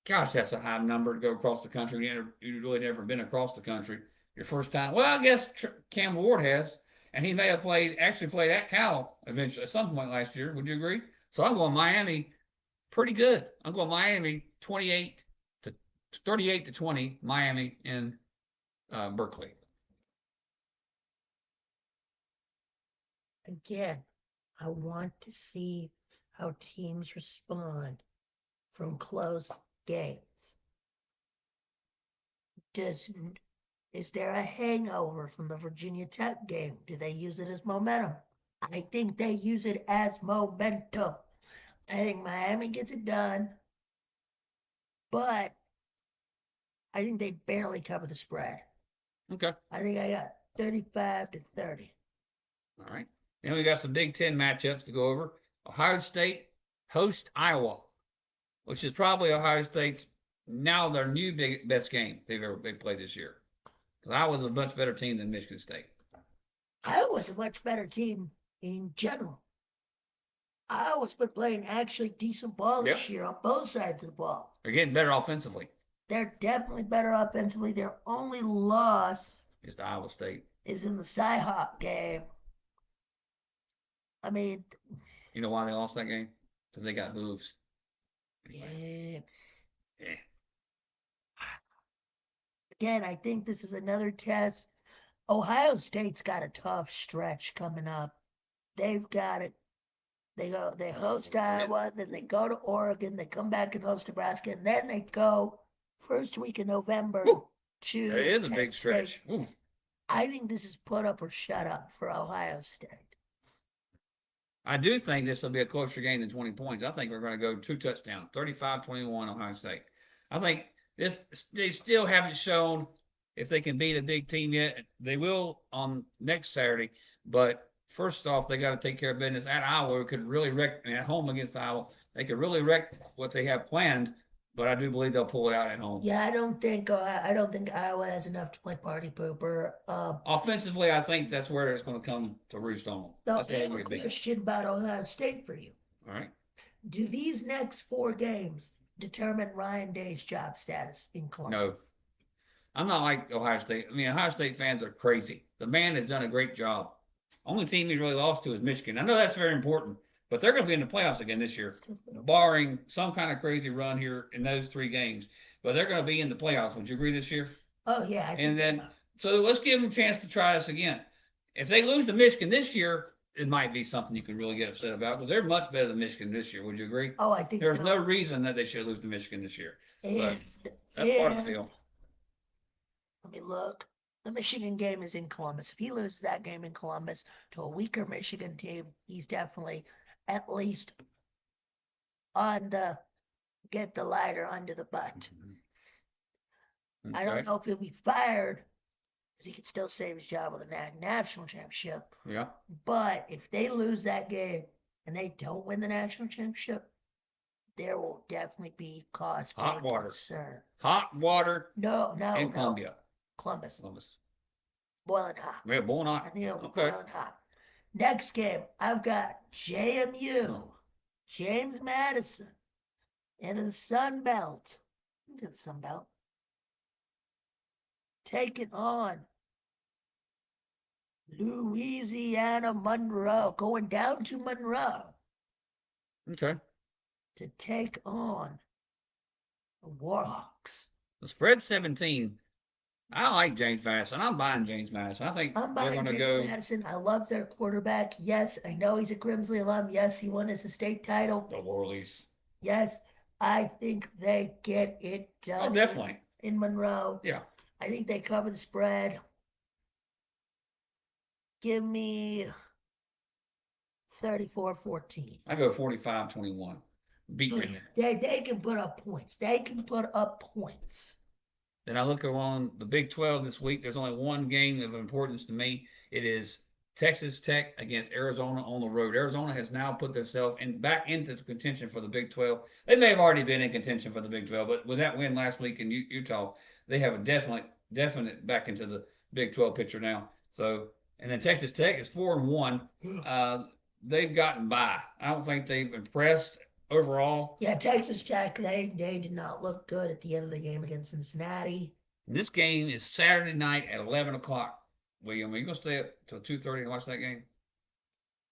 Gosh, that's a high number to go across the country. You've really never been across the country. Your first time. Well, I guess Cam Ward has, and he may have played at Cal eventually at some point last year. Would you agree? So I'm going Miami pretty good. I'm going Miami 38-20, Miami in Berkeley. Again, I want to see how teams respond from close games. Is there a hangover from the Virginia Tech game? Do they use it as momentum? I think they use it as momentum. I think Miami gets it done, but I think they barely cover the spread. Okay. I think I got 35-30. All right. Then we got some Big Ten matchups to go over. Ohio State hosts Iowa, which is probably Ohio State's now their new best game they played this year. Because Iowa's a much better team than Michigan State. Iowa's a much better team in general. Iowa's been playing actually decent ball this year on both sides of the ball. They're getting better offensively. They're definitely better offensively. Their only loss It's Iowa State. is in the Cyhawk game. I mean, You know why they lost that game? Because they got hooves. Anyway, yeah. yeah. Again, I think this is another test. Ohio State's got a tough stretch coming up. They've got it. They host Iowa, then they go to Oregon, they come back and host Nebraska, and then they go first week in November Woo, that to is a Penn big State. stretch. Woo. I think this is put up or shut up for Ohio State. I do think this will be a closer game than 20 points. I think we're going to go two touchdowns, 35-21 Ohio State. I think this they still haven't shown if they can beat a big team yet. They will on next Saturday, but first off, they got to take care of business at Iowa. It could really wreck at home against Iowa. They could really wreck what they have planned, but I do believe they'll pull it out at home. Yeah, I don't think Iowa has enough to play party pooper. Offensively, I think that's where it's going to come to roost on them. Though That's I where they're have a going to be. question about Ohio State for you. All right. Do these next 4 games determine Ryan Day's job status in No, Columbus? I'm not like Ohio State. I mean, Ohio State fans are crazy. The man has done a great job. Only team he's really lost to is Michigan. I know that's very important, but they're going to be in the playoffs again this year, barring some kind of crazy run here in those 3 games. But they're going to be in the playoffs. Would you agree this year? Oh yeah, I And think then, so let's give them a chance to try us again. If they lose to Michigan this year, it might be something you can really get upset about because they're much better than Michigan this year. Would you agree? Oh, I think There's no reason that they should lose to Michigan this year. So and that's part of the and deal. let me look. The Michigan game is in Columbus. If he loses that game in Columbus to a weaker Michigan team, he's definitely at least on the get the lighter under the butt. I don't Okay. know if he'll be fired because he could still save his job with a national championship. Yeah. But if they lose that game and they don't win the national championship, there will definitely be cause for Hot water. concern. Hot water No, no, in no. Columbia. Columbus. Columbus. Boiling hot. Yeah, boiling I hot. think it'll be Okay. boiling hot. Next game, I've got JMU, Oh. James Madison, into the Sun Belt. Into the Sun Belt. Taking on Louisiana Monroe, going down to Monroe Okay. to take on the Warhawks. The spread 17. I like James Madison. I'm buying James Madison. I think I'm they're buying going to James go Madison. I love their quarterback. Yes, I know he's a Grimsley alum. Yes, he won us a state title. the Warleys. Yes, I think they get it Oh, done definitely. in Monroe. Yeah. I think they cover the spread. Give me 34-14. I go 45-21. Beat me. They can put up points. They can put up points. Then I look on the Big 12 this week. There's only one game of importance to me. It is Texas Tech against Arizona on the road. Arizona has now put themselves back into contention for the Big 12. They may have already been in contention for the Big 12, but with that win last week in Utah, they have a definite back into the Big 12 picture now. So, and then Texas Tech is 4-1. Uh, they've gotten by. I don't think they've impressed overall. Yeah, Texas Tech, they did not look good at the end of the game against Cincinnati. And this game is Saturday night at 11 o'clock. William, are you going to stay up till 2:30 and watch that game?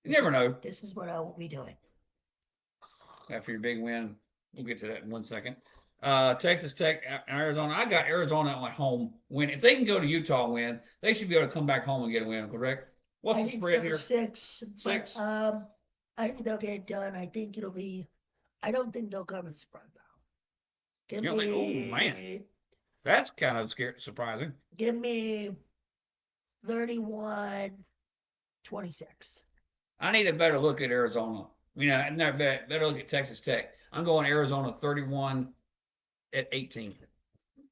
You never know. This is what I will be doing. After your big win, we'll get to that in 1 second. Texas Tech, Arizona. I got Arizona at home win. If they can go to Utah and win, they should be able to come back home and get a win. Correct? What's I the think spread here? 6, but 6. I think they'll get it done. I think it'll be. I don't think they'll cover the spread though. Give You don't think? Oh man, me, that's kind of surprising. give me 31-26. I need a better look at Arizona. You know, not better look at Texas Tech. I'm going Arizona 31 at 18.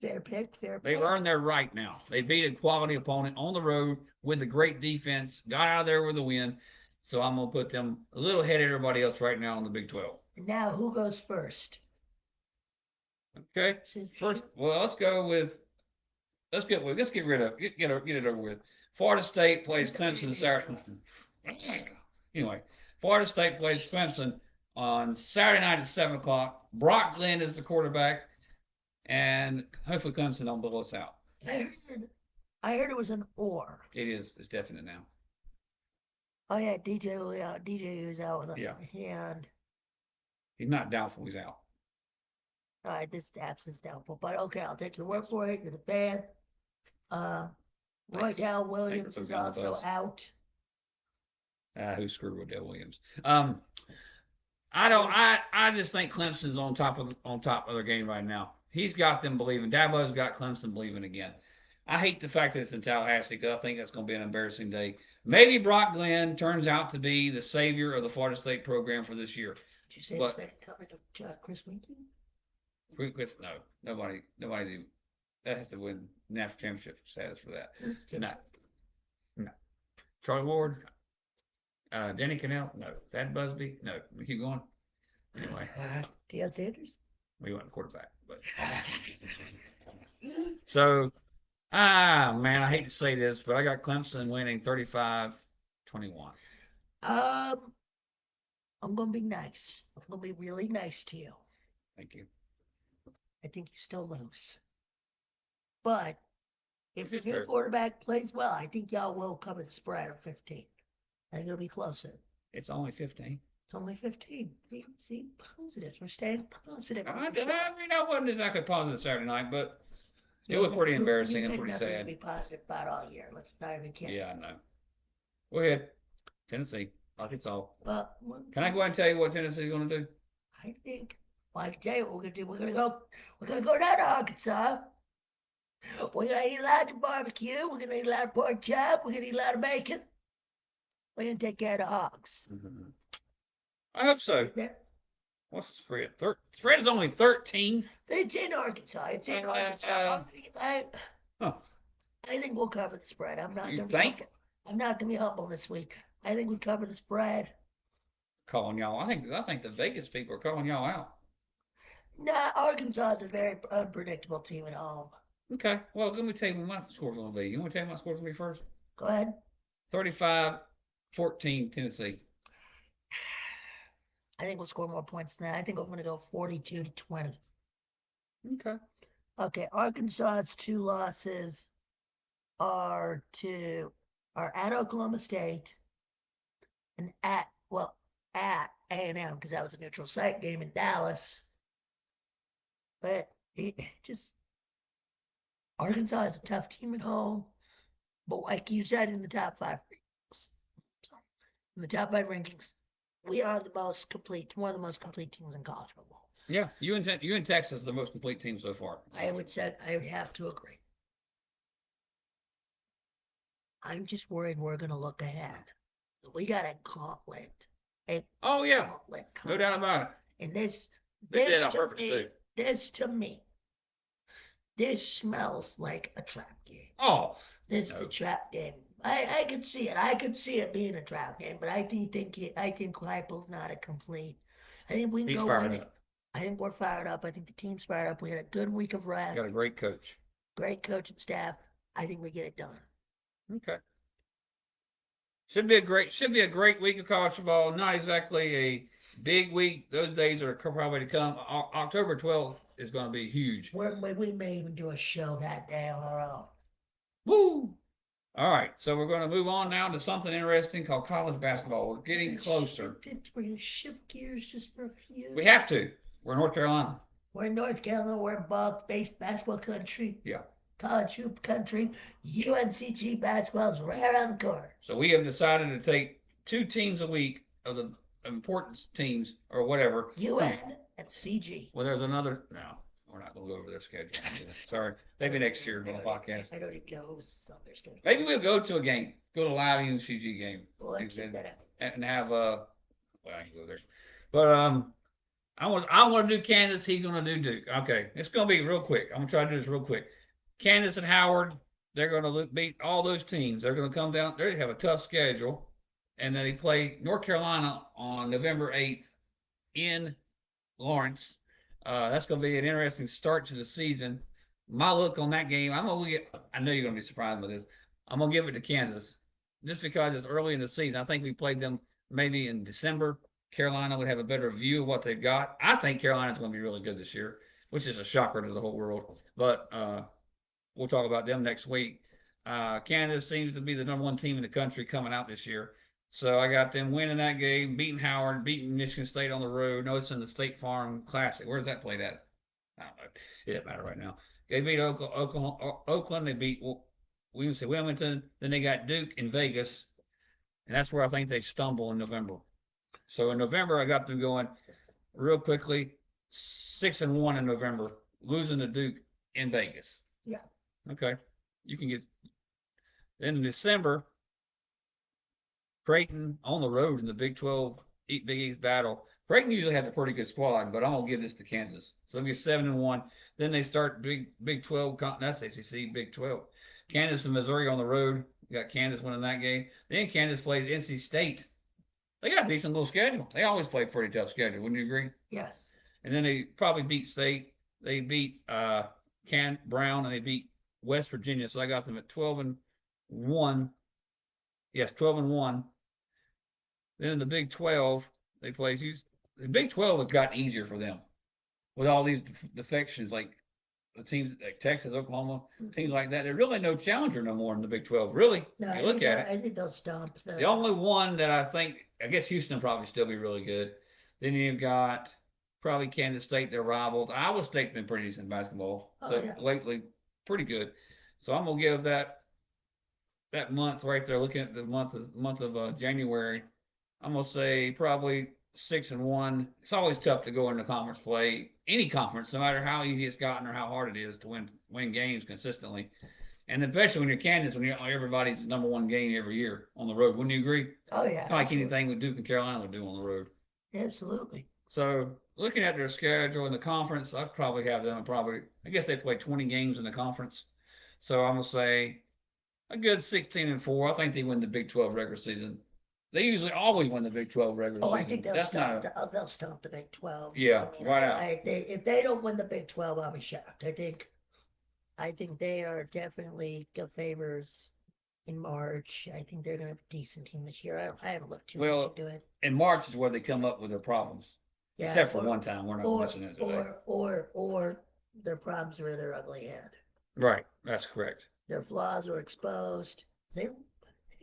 Fair pick, fair They've pick. earned their right now. They beat a quality opponent on the road with a great defense, got out of there with a win. So I'm going to put them a little ahead of everybody else right now in the Big 12. Now, who goes first? Okay. First, well, let's get rid of get it over with. Florida State plays Clemson Saturday. Anyway, Florida State plays Clemson on Saturday night at 7 o'clock. Brock Glenn is the quarterback. and hopefully Clemson don't blow us out. I heard, I heard it was an or. It is. It's definite now. Oh yeah, DJ was out with Yeah, a hand. he's not doubtful. He's out. This absence doubtful, but okay, I'll take your word for it. You're the fan. Uh, Roy Thanks. Dow Thanks for Williams putting is down with also us. out. Who screwed Odell Williams? I don't. There's I just think Clemson's on top of their game right now. He's got them believing. Dabo's got Clemson believing again. I hate the fact that it's in Tallahassee because I think that's going to be an embarrassing day. Maybe Brock Glenn turns out to be the savior of the Florida State program for this year. Did you say the But second coming of Chris Winkie? no, nobody. That has to win national championship status for that. No, no. Charlie Ward, Denny Cannell, no. Thad Busby, no. We keep going. Anyway, Deion Sanders? we went quarterback, but so man, I hate to say this, but I got Clemson winning 35-21. Um, I'm gonna be nice. I'm gonna be really nice to you. Thank you. I think you still lose. But if Which your is new fair. quarterback plays well, I think y'all will cover the spread of 15. I think it'll be closer. It's only 15. It's only 15. See, positive. We're staying positive on I, the show. I mean, I wasn't exactly positive Saturday night, but it You was pretty you embarrassing and picked pretty nothing to sad. be positive about all year. Let's not even kid. Yeah, I know. Go ahead. Tennessee, Arkansas. But Can I go ahead and tell you what Tennessee's going to do? I think, well, I can tell you what we're gonna do. We're gonna go down to Arkansas. We're gonna eat a lot of barbecue. We're gonna eat a lot of pork chop. We're gonna eat a lot of bacon. We're gonna take care of the hogs. Mm-hmm. I hope so. There- What's the spread? Spread is only 13. It's in Arkansas. It's in Arkansas. Huh. I think we'll cover the spread. I'm not You gonna be think? humble. I'm not gonna be humble this week. I think we cover the spread. Calling y'all. I think the Vegas people are calling y'all out. Nah, Arkansas is a very unpredictable team at home. Okay. Well, let me tell you what my score's going to be. You want to tell me my score's going to be first? Go ahead. 35-14 Tennessee. I think we'll score more points than that. I think I'm gonna go 42-20. Okay. Okay, Arkansas's two losses are at Oklahoma State and at A&M because that was a neutral site game in Dallas. But just Arkansas is a tough team at home. But like you said in the top five rankings, we are the most complete, one of the most complete teams in college football. Yeah, you and Texas are the most complete team so far. I would have to agree. I'm just worried we're gonna look ahead. We got a gauntlet. Oh yeah, Gauntlet no coming. doubt about it. And They did it on purpose too. this to me, this smells like a trap game. Oh This is a no, trap game. I could see it. I could see it being a trap game, but I think Heupel's not a complete. I think we can he's go fired win it. up. I think we're fired up. I think the team's fired up. We had a good week of rest. Got a great coach. Great coaching staff. I think we get it done. Okay. Should be a great week of college football. Not exactly a big week. Those days are probably to come. October 12th is going to be huge. We may even do a show that day on our own. Woo! All right, so we're going to move on now to something interesting called college basketball. We're getting closer. We're going to shift gears just for a few. We have to. We're in North Carolina. We're in North Carolina. We're ball-based basketball country. Yeah. College hoop country. UNCG basketball is right around the corner. So we have decided to take 2 teams a week of the important teams or whatever. UN and CG. Well, there's another. No, we're not going to go over their schedule. Sorry. Maybe next year on the podcast. I don't even know who's on their schedule. Maybe we'll go to a game. Go to a live UNCG game. We'll check that out. And have well, I can go there. But I want to do Kansas. He's going to do Duke. Okay, it's going to be real quick. I'm going to try to do this real quick. Kansas and Howard, they're going to beat all those teams. They're going to come down. They have a tough schedule, and then they play North Carolina on November 8th in Lawrence. That's going to be an interesting start to the season. My look on that game, I know you're going to be surprised by this. I'm going to give it to Kansas just because it's early in the season. I think we played them maybe in December. Carolina would have a better view of what they've got. I think Carolina's going to be really good this year. which is a shocker to the whole world. But we'll talk about them next week. Canada seems to be the number one team in the country coming out this year. So I got them winning that game, beating Howard, beating Michigan State on the road. No, it's in the State Farm Classic. Where's that played at? I don't know. It doesn't matter right now. They beat Oakland. They beat Wilmington. Then they got Duke in Vegas, and that's where I think they stumble in November. So in November, I got them going real quickly, 6-1 in November, losing to Duke in Vegas. Yeah. Okay, you can get. Then in December, Creighton on the road in the Big 12 Big East battle. Creighton usually has a pretty good squad, but I'm gonna give this to Kansas. So they get 7-1. Then they start Big 12. That's ACC Big 12. Kansas and Missouri on the road. You got Kansas winning that game. Then Kansas plays NC State. They got a decent little schedule. They always play a pretty tough schedule. Wouldn't you agree? Yes. And then they probably beat State. They beat Can Brown and they beat West Virginia. So I got them at 12-1. Yes, 12-1. Then in the Big 12, they play. The Big 12 has gotten easier for them with all these defections, like the teams like Texas, Oklahoma, teams like that. There's really no challenger no more in the Big 12. Really, No, you look at it. I think they'll stomp The only one that I think, I guess Houston probably still be really good. Then you've got probably Kansas State, their rivals. Iowa State's been pretty decent in basketball. Oh, So yeah. lately, pretty good. So I'm gonna give that month right there. Looking at the month of January, I'm gonna say probably 6-1. It's always tough to go into conference play, any conference, no matter how easy it's gotten or how hard it is to win games consistently. And especially when you're Kansas, when you're everybody's number one game every year on the road. Wouldn't you agree? Oh yeah. Kind of like anything with Duke and Carolina would do on the road. Absolutely. So looking at their schedule in the conference, I'd probably have them probably. I guess they play 20 games in the conference. So I'm gonna say a good 16-4. I think they win the Big 12 regular season. They usually always win the Big 12 regular Oh, season. I think they'll stomp the Big 12. Yeah, I mean, right out. If they don't win the Big 12, I'll be shocked. I think they are definitely the favors in March. I think they're going to have a decent team this year. I haven't looked too much into it. In March is where they come up with their problems. Yeah, except for one time, we're not mentioning it today. Or their problems are their ugly head. Right, that's correct. Their flaws are exposed. I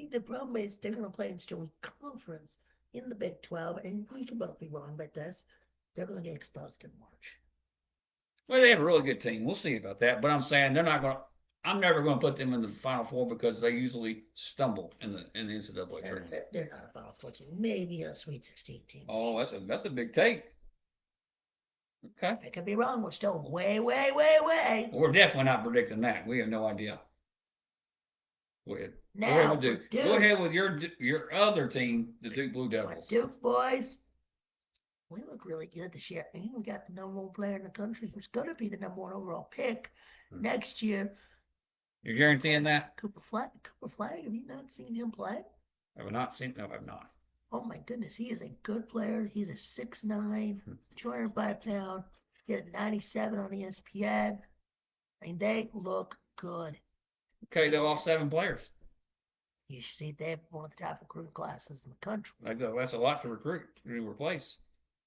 think the problem is they're going to play in strong conference in the Big 12, and we can both be wrong about this. They're going to get exposed in March. Well, they have a really good team. We'll see about that. But I'm saying they're not going to. I'm never going to put them in the Final Four because they usually stumble in the NCAA tournament. They're not a Final Four team. Maybe a Sweet 16 team. Oh, that's a big take. Okay. I could be wrong. We're still way, way, way, way. We're definitely not predicting that. We have no idea. Go ahead. Now, go ahead with Duke. Go ahead with your other team, the Duke Blue Devils. Duke boys. We look really good this year. And we got the number one player in the country who's going to be the number one overall pick next year. You're guaranteeing that? Cooper Flag. Have you not seen him play? Have I not seen? No, I've not. Oh my goodness, he is a good player. He's a 6'9", 205-pound. He had a 97 on ESPN. I mean, they look good. Okay, they lost 7 players. You should see they have one of the top recruiting classes in the country. That's a lot to recruit to replace.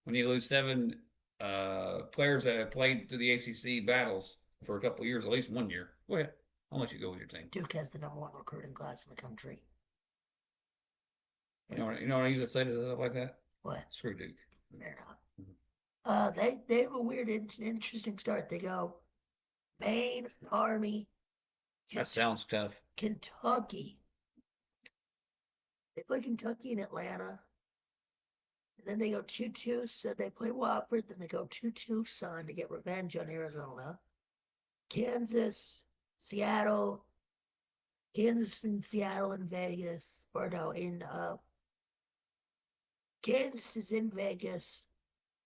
When you lose 7 players that have played through the ACC battles for a couple of years, at least 1 year. Go ahead. I'll let you go with your team. Duke has the number 1 recruiting class in the country. You know what I usually say to stuff like that? What? Screw Duke. They're not. They have a weird, interesting start. They go Maine, Army. That sounds tough. Kentucky. They play Kentucky and Atlanta. And then they go 2-2, so they play Wofford. Then they go 2-2 Sun to get revenge on Arizona. Kansas, Seattle. Kansas and Seattle and Vegas. Or no, Kansas is in Vegas.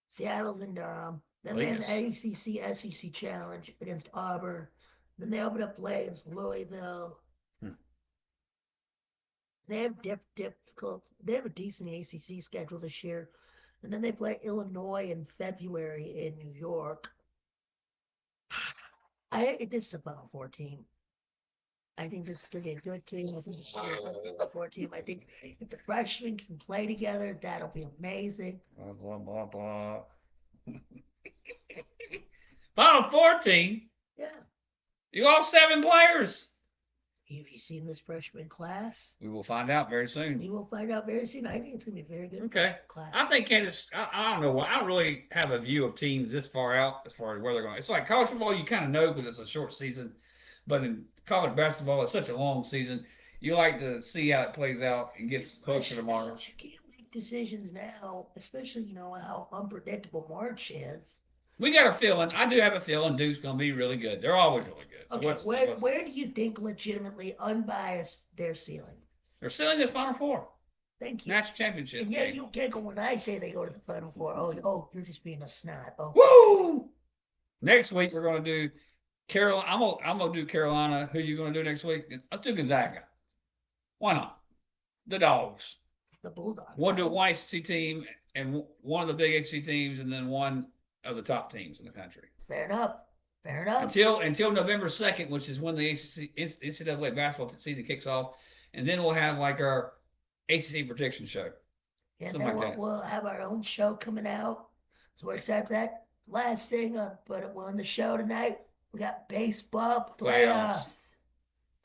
Seattle's in Durham. Then they have the ACC SEC Challenge against Auburn. Then they open up play against Louisville. They have They have a decent ACC schedule this year, and then they play Illinois in February in New York. This is a Final Four team. I think this is going to be a good team. I think this is a Final Four team. I think if the freshmen can play together, that'll be amazing. Blah blah blah blah. Final Four team. Yeah. You lost 7 players. Have you seen this freshman class? We will find out very soon. We will find out very soon. I think it's going to be a very good Okay. class. I think Kansas. I don't know why. I don't really have a view of teams this far out as far as where they're going. It's like college football. You kind of know because it's a short season, but in college basketball, it's such a long season. You like to see how it plays out and gets closer to March. You can't make decisions now, especially how unpredictable March is. We got a feeling. I do have a feeling Duke's going to be really good. They're always really good. So okay, where do you think legitimately unbiased their ceiling is? Their ceiling is Final Four. Thank you. National championship. And yet you giggle when I say they go to the Final Four. Oh, you're just being a snot. Oh, woo! Next week we're going to do Carolina. I'm gonna do Carolina. Who are you going to do next week? Let's do Gonzaga. Why not? The Dogs. The Bulldogs. One to one ACC team and one of the big ACC teams, and then one of the top teams in the country. Fair enough. Fair enough. Until November 2nd, which is when the NCAA basketball season kicks off, and then we'll have like our ACC prediction show. And then we'll have our own show coming out. So we're excited for that. Last thing, but we're on the show tonight. We got baseball playoffs.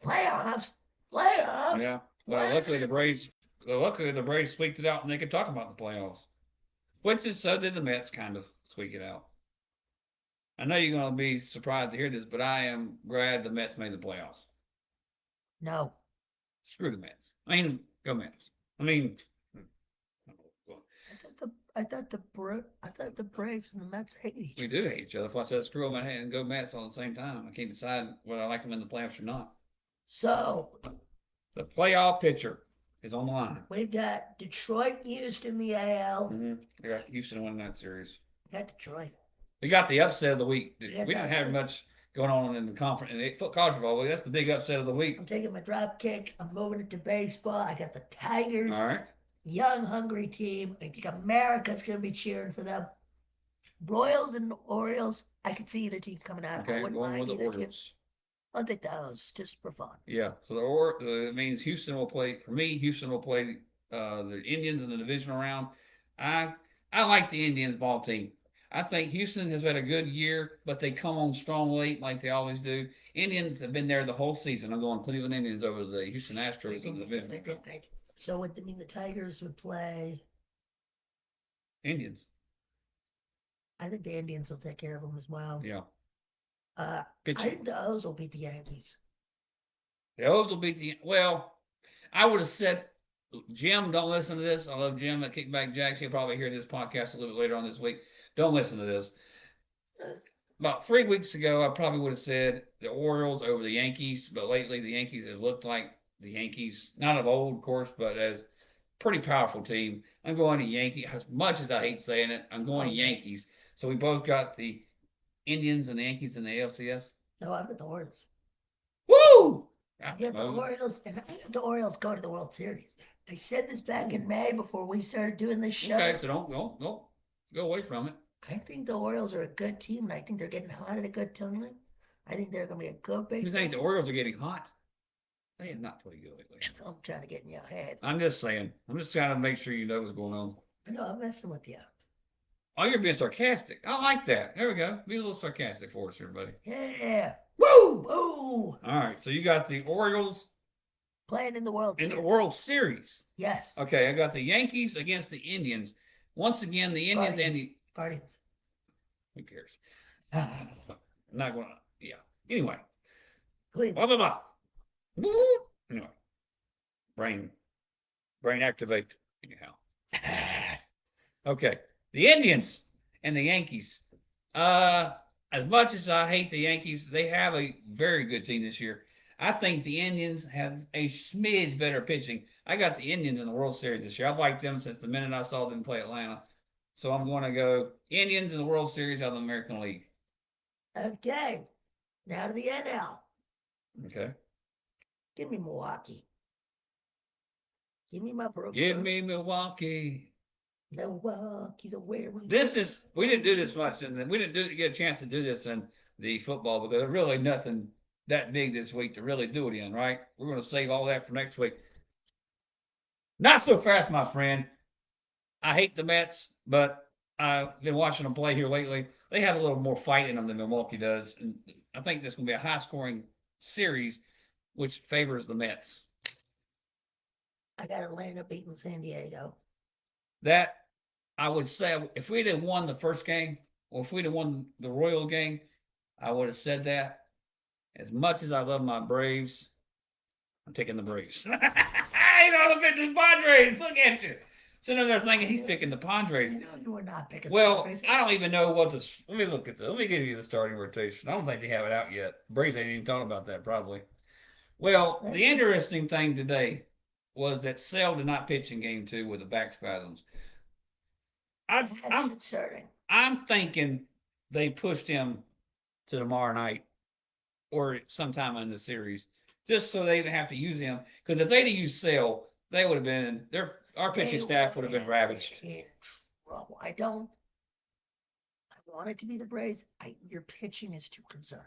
Playoffs. Yeah. Well, luckily the Braves squeaked it out, and they could talk about the playoffs. Which is so did the Mets kind of squeak it out. I know you're going to be surprised to hear this, but I am glad the Mets made the playoffs. No. Screw the Mets. I mean, go Mets. I mean, I thought the Braves and the Mets hate each other. We do hate each other. If I said screw them and go Mets all at the same time, I can't decide whether I like them in the playoffs or not. So the playoff picture is on the line. We've got Detroit, Houston, the AL. Mm-hmm. We got Houston winning that series. We got Detroit. We got the upset of the week. We didn't have much going on in the conference. In college football, that's the big upset of the week. I'm taking my drop kick. I'm moving it to baseball. I got the Tigers. All right. Young, hungry team. I think America's going to be cheering for them. Royals and Orioles, I could see either team coming out. Okay, going with the Orioles. I'll take those just for fun. Yeah, so it means Houston will play, for me, Houston will play the Indians in the divisional round. I like the Indians ball team. I think Houston has had a good year, but they come on strong late like they always do. Indians have been there the whole season. I'm going Cleveland Indians over the Houston Astros in the division. So what do you mean the Tigers would play? Indians. I think the Indians will take care of them as well. Yeah. I think the O's will beat the Yankees. The O's will beat the well. I would have said, Jim, don't listen to this. I love Jim at Kickback Jacks. He'll probably hear this podcast a little bit later on this week. Don't listen to this. About 3 weeks ago, I probably would have said the Orioles over the Yankees, but lately the Yankees have looked like the Yankees, not of old, of course, but as pretty powerful team. I'm going to Yankees. As much as I hate saying it, I'm going to Yankees. So we both got the Indians and the Yankees in the ALCS. No, I've got the Orioles. Woo! I got the Orioles, and I got the Orioles going to the World Series. I said this back in May before we started doing this show. Okay, so don't go away from it. I think the Orioles are a good team, and I think they're getting hot at a good time. I think they're going to be a good baseball. You think the Orioles are getting hot? They have not played good lately. I'm trying to get in your head. I'm just saying. I'm just trying to make sure you know what's going on. I know, I'm messing with you. Oh, you're being sarcastic. I like that. There we go. Be a little sarcastic for us, everybody. Yeah. Woo! Woo! All right, so you got the Orioles playing in the World Series. In the World Series. Yes. Okay, I got the Yankees against the Indians. Once again, the Indians and the Guardians. Who cares? I'm not going to. Yeah. Anyway. Cleveland. Blah, blah, blah. Anyway. Brain activate. Anyhow. Okay. The Indians and the Yankees. As much as I hate the Yankees, they have a very good team this year. I think the Indians have a smidge better pitching. I got the Indians in the World Series this year. I've liked them since the minute I saw them play Atlanta. So I'm going to go Indians in the World Series out of the American League. Okay. Now to the NL. Okay. Give me Milwaukee. Give me my Brooklyn. Give me Milwaukee. Milwaukee's away. We didn't do this much, and we didn't get a chance to do this in the football because there's really nothing that big this week to really do it in, right? We're going to save all that for next week. Not so fast, my friend. I hate the Mets, but I've been watching them play here lately. They have a little more fight in them than Milwaukee does, and I think this is going to be a high-scoring series, which favors the Mets. I got Atlanta beating San Diego. That I would say, if we'd have won the first game, or if we'd have won the Royal game, I would have said that. As much as I love my Braves, I'm taking the Braves. I know, look at the Padres. Look at you. Sitting there thinking he's picking the Padres. You know you were not picking the Well, Padres. I don't even know what this. Let me look at the. Let me give you the starting rotation. I don't think they have it out yet. Braves ain't even thought about that probably. Well, the That's interesting thing today was that Sale did not pitch in Game 2 with the back spasms. I, that's I'm concerning. I'm thinking they pushed him to tomorrow night or sometime in the series, just so they didn't have to use him. Because if they'd have used Sale, they would have been our pitching They staff would have been ravaged. in trouble. I don't. I want it to be the Braves. Your pitching is too concerning.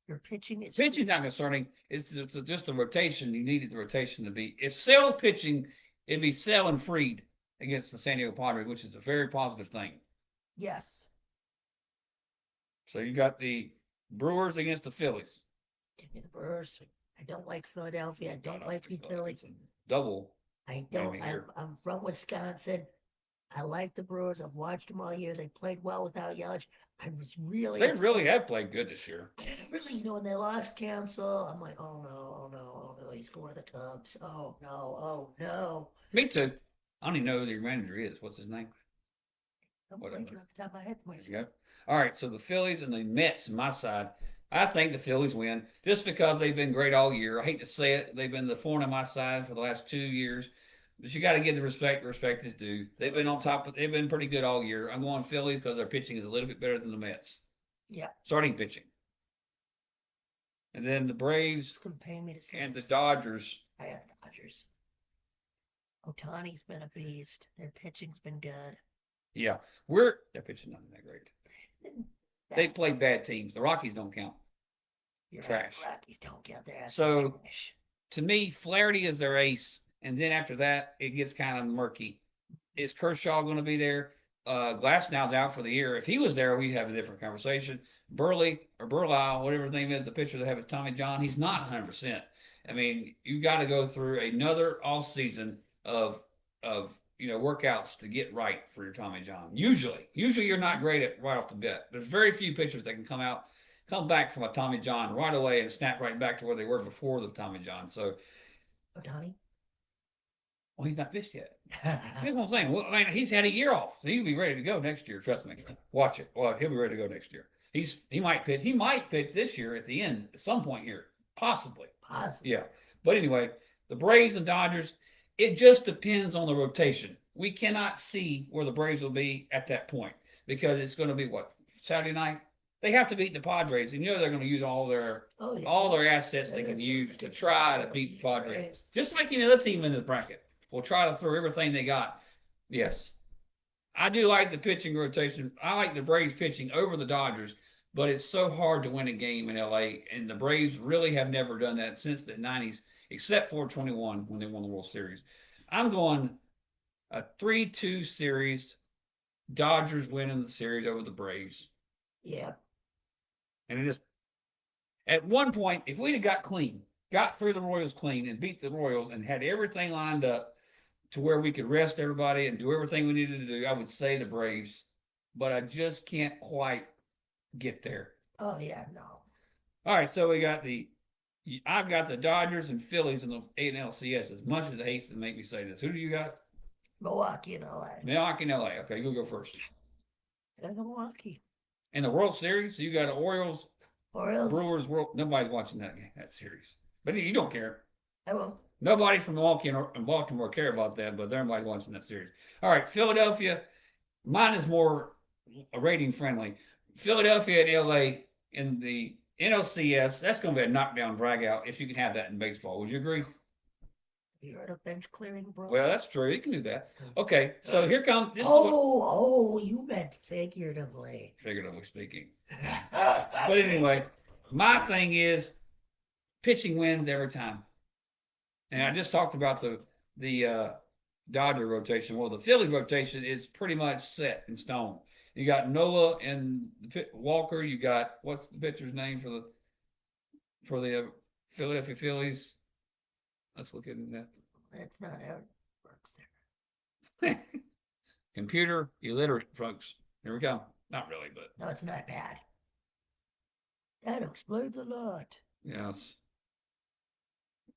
Your pitching is Pitching not concerning. It's just the rotation. You needed the rotation to be. If Sale pitching, it'd be Sale and Freed against the San Diego Padres, which is a very positive thing. yes. So you got the Brewers against the Phillies. Give me the Brewers. I don't like Philadelphia. I don't like the It's Phillies. a double I don't. whammy here. I'm from Wisconsin. I like the Brewers. I've watched them all year. They played well without Yelich. I was really They really excited. have played good this year. Really, when they lost Council, I'm like, oh no, oh no, oh no, he's going to the Cubs. Oh no, oh no. Me too. I don't even know who their manager is. What's his name? I'm Whatever. blanking off the top of my head There you myself. go. All right, so the Phillies and the Mets, on my side, I think the Phillies win just because they've been great all year. I hate to say it, they've been the thorn in my side for the last 2 years, but you got to give the respect is due. They've been on top. They've been pretty good all year. I'm going Phillies because their pitching is a little bit better than the Mets. Yeah. Starting pitching, and then the It's Braves going to pay me to say and the this. Dodgers. I have Dodgers. Otani's been a beast. Their pitching's been good. Yeah, their pitching not that great. They That, play bad teams. The Rockies don't count. you're right. Trash. Rockies don't get their ass So trash. to me, Flaherty is their ace, and then after that, it gets kind of murky. Is Kershaw going to be there? Glasnow's out for the year. If he was there, we'd have a different conversation. Burley or Burlisle, whatever his name is, the pitcher that have is Tommy John. He's not 100%. I mean, you've got to go through another off season of workouts to get right for your Tommy John. Usually you're not great at right off the bat. There's very few pitchers that can come back from a Tommy John right away and snap right back to where they were before the Tommy John. So, Otani? well, he's not pitched yet. That's what I'm saying. Well, I mean, he's had a year off, so he'll be ready to go next year. Trust me. Watch it. Well, he'll be ready to go next year. He might pitch. He might pitch this year at the end, at some point here, possibly. Possibly. Yeah. But anyway, the Braves and Dodgers. It just depends on the rotation. We cannot see where the Braves will be at that point because it's going to be what Saturday night. They have to beat the Padres, and they're going to use all their assets they can use to try to beat the Padres. Just like any other team in this bracket will try to throw everything they got. Yes, I do like the pitching rotation. I like the Braves pitching over the Dodgers, but it's so hard to win a game in LA, and the Braves really have never done that since the '90s, except for 21 when they won the World Series. I'm going a 3-2 series. Dodgers winning the series over the Braves, Yeah. and it just at one point, if we'd have got through the Royals clean, and beat the Royals, and had everything lined up to where we could rest everybody and do everything we needed to do, I would say the Braves, but I just can't quite get there. Oh yeah, no. All right, so I've got the Dodgers and Phillies in the ALCS. As much as it hates to make me say this, who do you got? Milwaukee and LA. Milwaukee and LA. Okay, you go first. I got Milwaukee. In the World Series, so you got the Orioles, Orioles. Brewers. Nobody's watching that series, but you don't care. I will. Nobody from Milwaukee and Baltimore care about that, but everybody's watching that series. All right, Philadelphia. Mine is more rating friendly. Philadelphia and LA in the NLCS. That's going to be a knockdown drag out if you can have that in baseball. Would you agree? You heard of bench clearing, bro? Well, that's true. You can do that. Okay, so here comes this. You meant figuratively. Figuratively speaking. But anyway, my thing is pitching wins every time. And I just talked about the Dodger rotation. Well, the Philly rotation is pretty much set in stone. You got Noah and Walker. You got what's the pitcher's name for the Philadelphia Phillies? Let's look into that. That's not how it works Computer illiterate folks. Here we go. Not really, but there. No, it's not bad. That explains a lot. yes.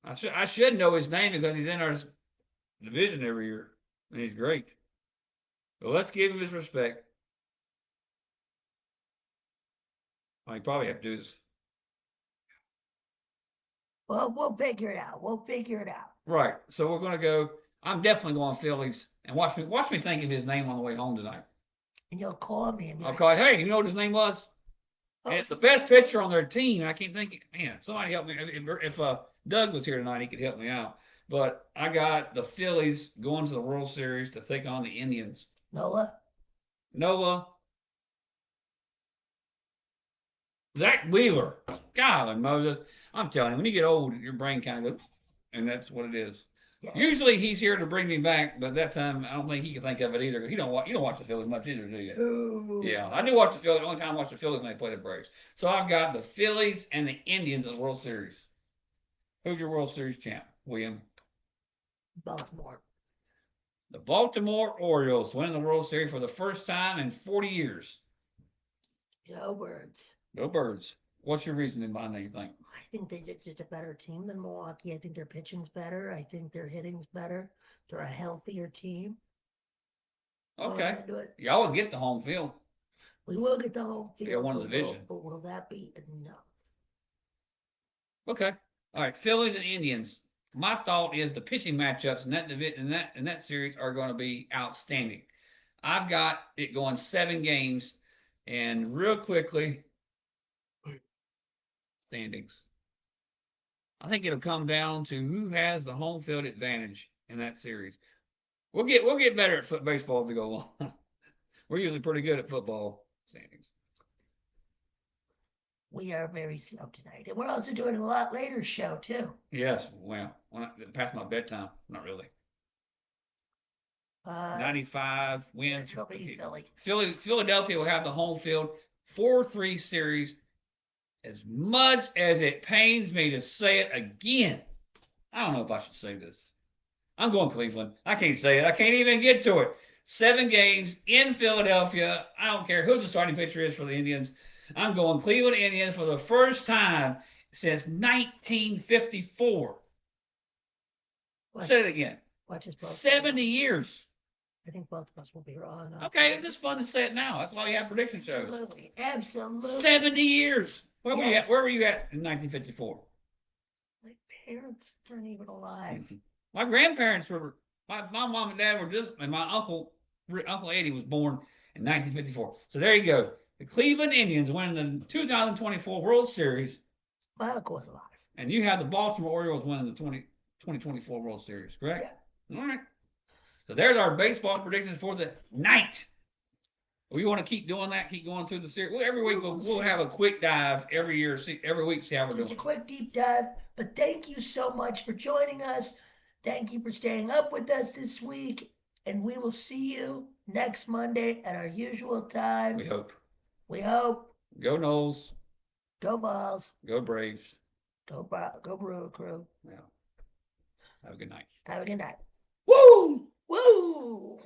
I should know his name because he's in our division every year, and he's great. But let's give him his respect. All you probably have to do is Well, we'll figure it out. We'll figure it out. right. So we're gonna go. I'm definitely going Phillies, and watch me think of his name on the way home tonight. And you'll call me and be I'll like, call. Hey, you know what his name was? And oh, it's the best pitcher on their team. And I can't think. Man, somebody help me. If Doug was here tonight, he could help me out. But I got the Phillies going to the World Series to take on the Indians. Noah? Noah, Zach Wheeler. God, Moses. I'm telling you, when you get old, your brain kind of goes, and that's what it is. Yeah. Usually he's here to bring me back, but that time I don't think he can think of it either. You don't watch the Phillies much either, do you? Ooh. Yeah, I do watch the Phillies. The only time I watch the Phillies when they play the Braves. So I've got the Phillies and the Indians in the World Series. Who's your World Series champ, William? Baltimore. The Baltimore Orioles winning the World Series for the first time in 40 years. No words. Go Birds. What's your reasoning behind that, you think? I think they're just a better team than Milwaukee. I think their pitching's better. I think their hitting's better. They're a healthier team. Okay. Do it. Y'all will get the home field. We will get the home Yeah, field, won the division. but will that be enough? Okay. All right. Phillies and Indians. My thought is the pitching matchups in that series are going to be outstanding. I've got it going 7 games, and real quickly, standings. I think it'll come down to who has the home field advantage in that series. We'll get better at baseball as we go along. We're usually pretty good at football standings. We are very slow tonight. And we're also doing a lot later show, too. Yes, well, past my bedtime, not really. 95 wins. Philadelphia will have the home field 4-3 series. As much as it pains me to say it again, I don't know if I should say this. I'm going Cleveland. I can't say it. I can't even get to it. 7 games in Philadelphia. I don't care who the starting pitcher is for the Indians. I'm going Cleveland Indians for the first time since 1954. Say it again. Watch us both. 70 years. I think both of us will be wrong. Okay, it's just fun to say it now. That's why we have prediction shows. Absolutely. Absolutely. 70 years. Where were you at? Yes. Where were you at in 1954? My parents weren't even alive. My grandparents were. My mom and dad were just, and my Uncle Eddie was born in 1954. So there you go. The Cleveland Indians winning the 2024 World Series, My uncle was alive. and you have the Baltimore Orioles winning the 2024 World Series, correct? Yeah. All right. So there's our baseball predictions for the night. We want to keep doing that, keep going through the series. Well, every week we'll have a quick dive every year, every week, see how we're doing. Just a quick deep dive. But thank you so much for joining us. Thank you for staying up with us this week. And we will see you next Monday at our usual time. We hope. We hope. Go Knowles. Go Vols. Go Braves. Go Brewer Crew. Yeah. Have a good night. Have a good night. Woo! Woo!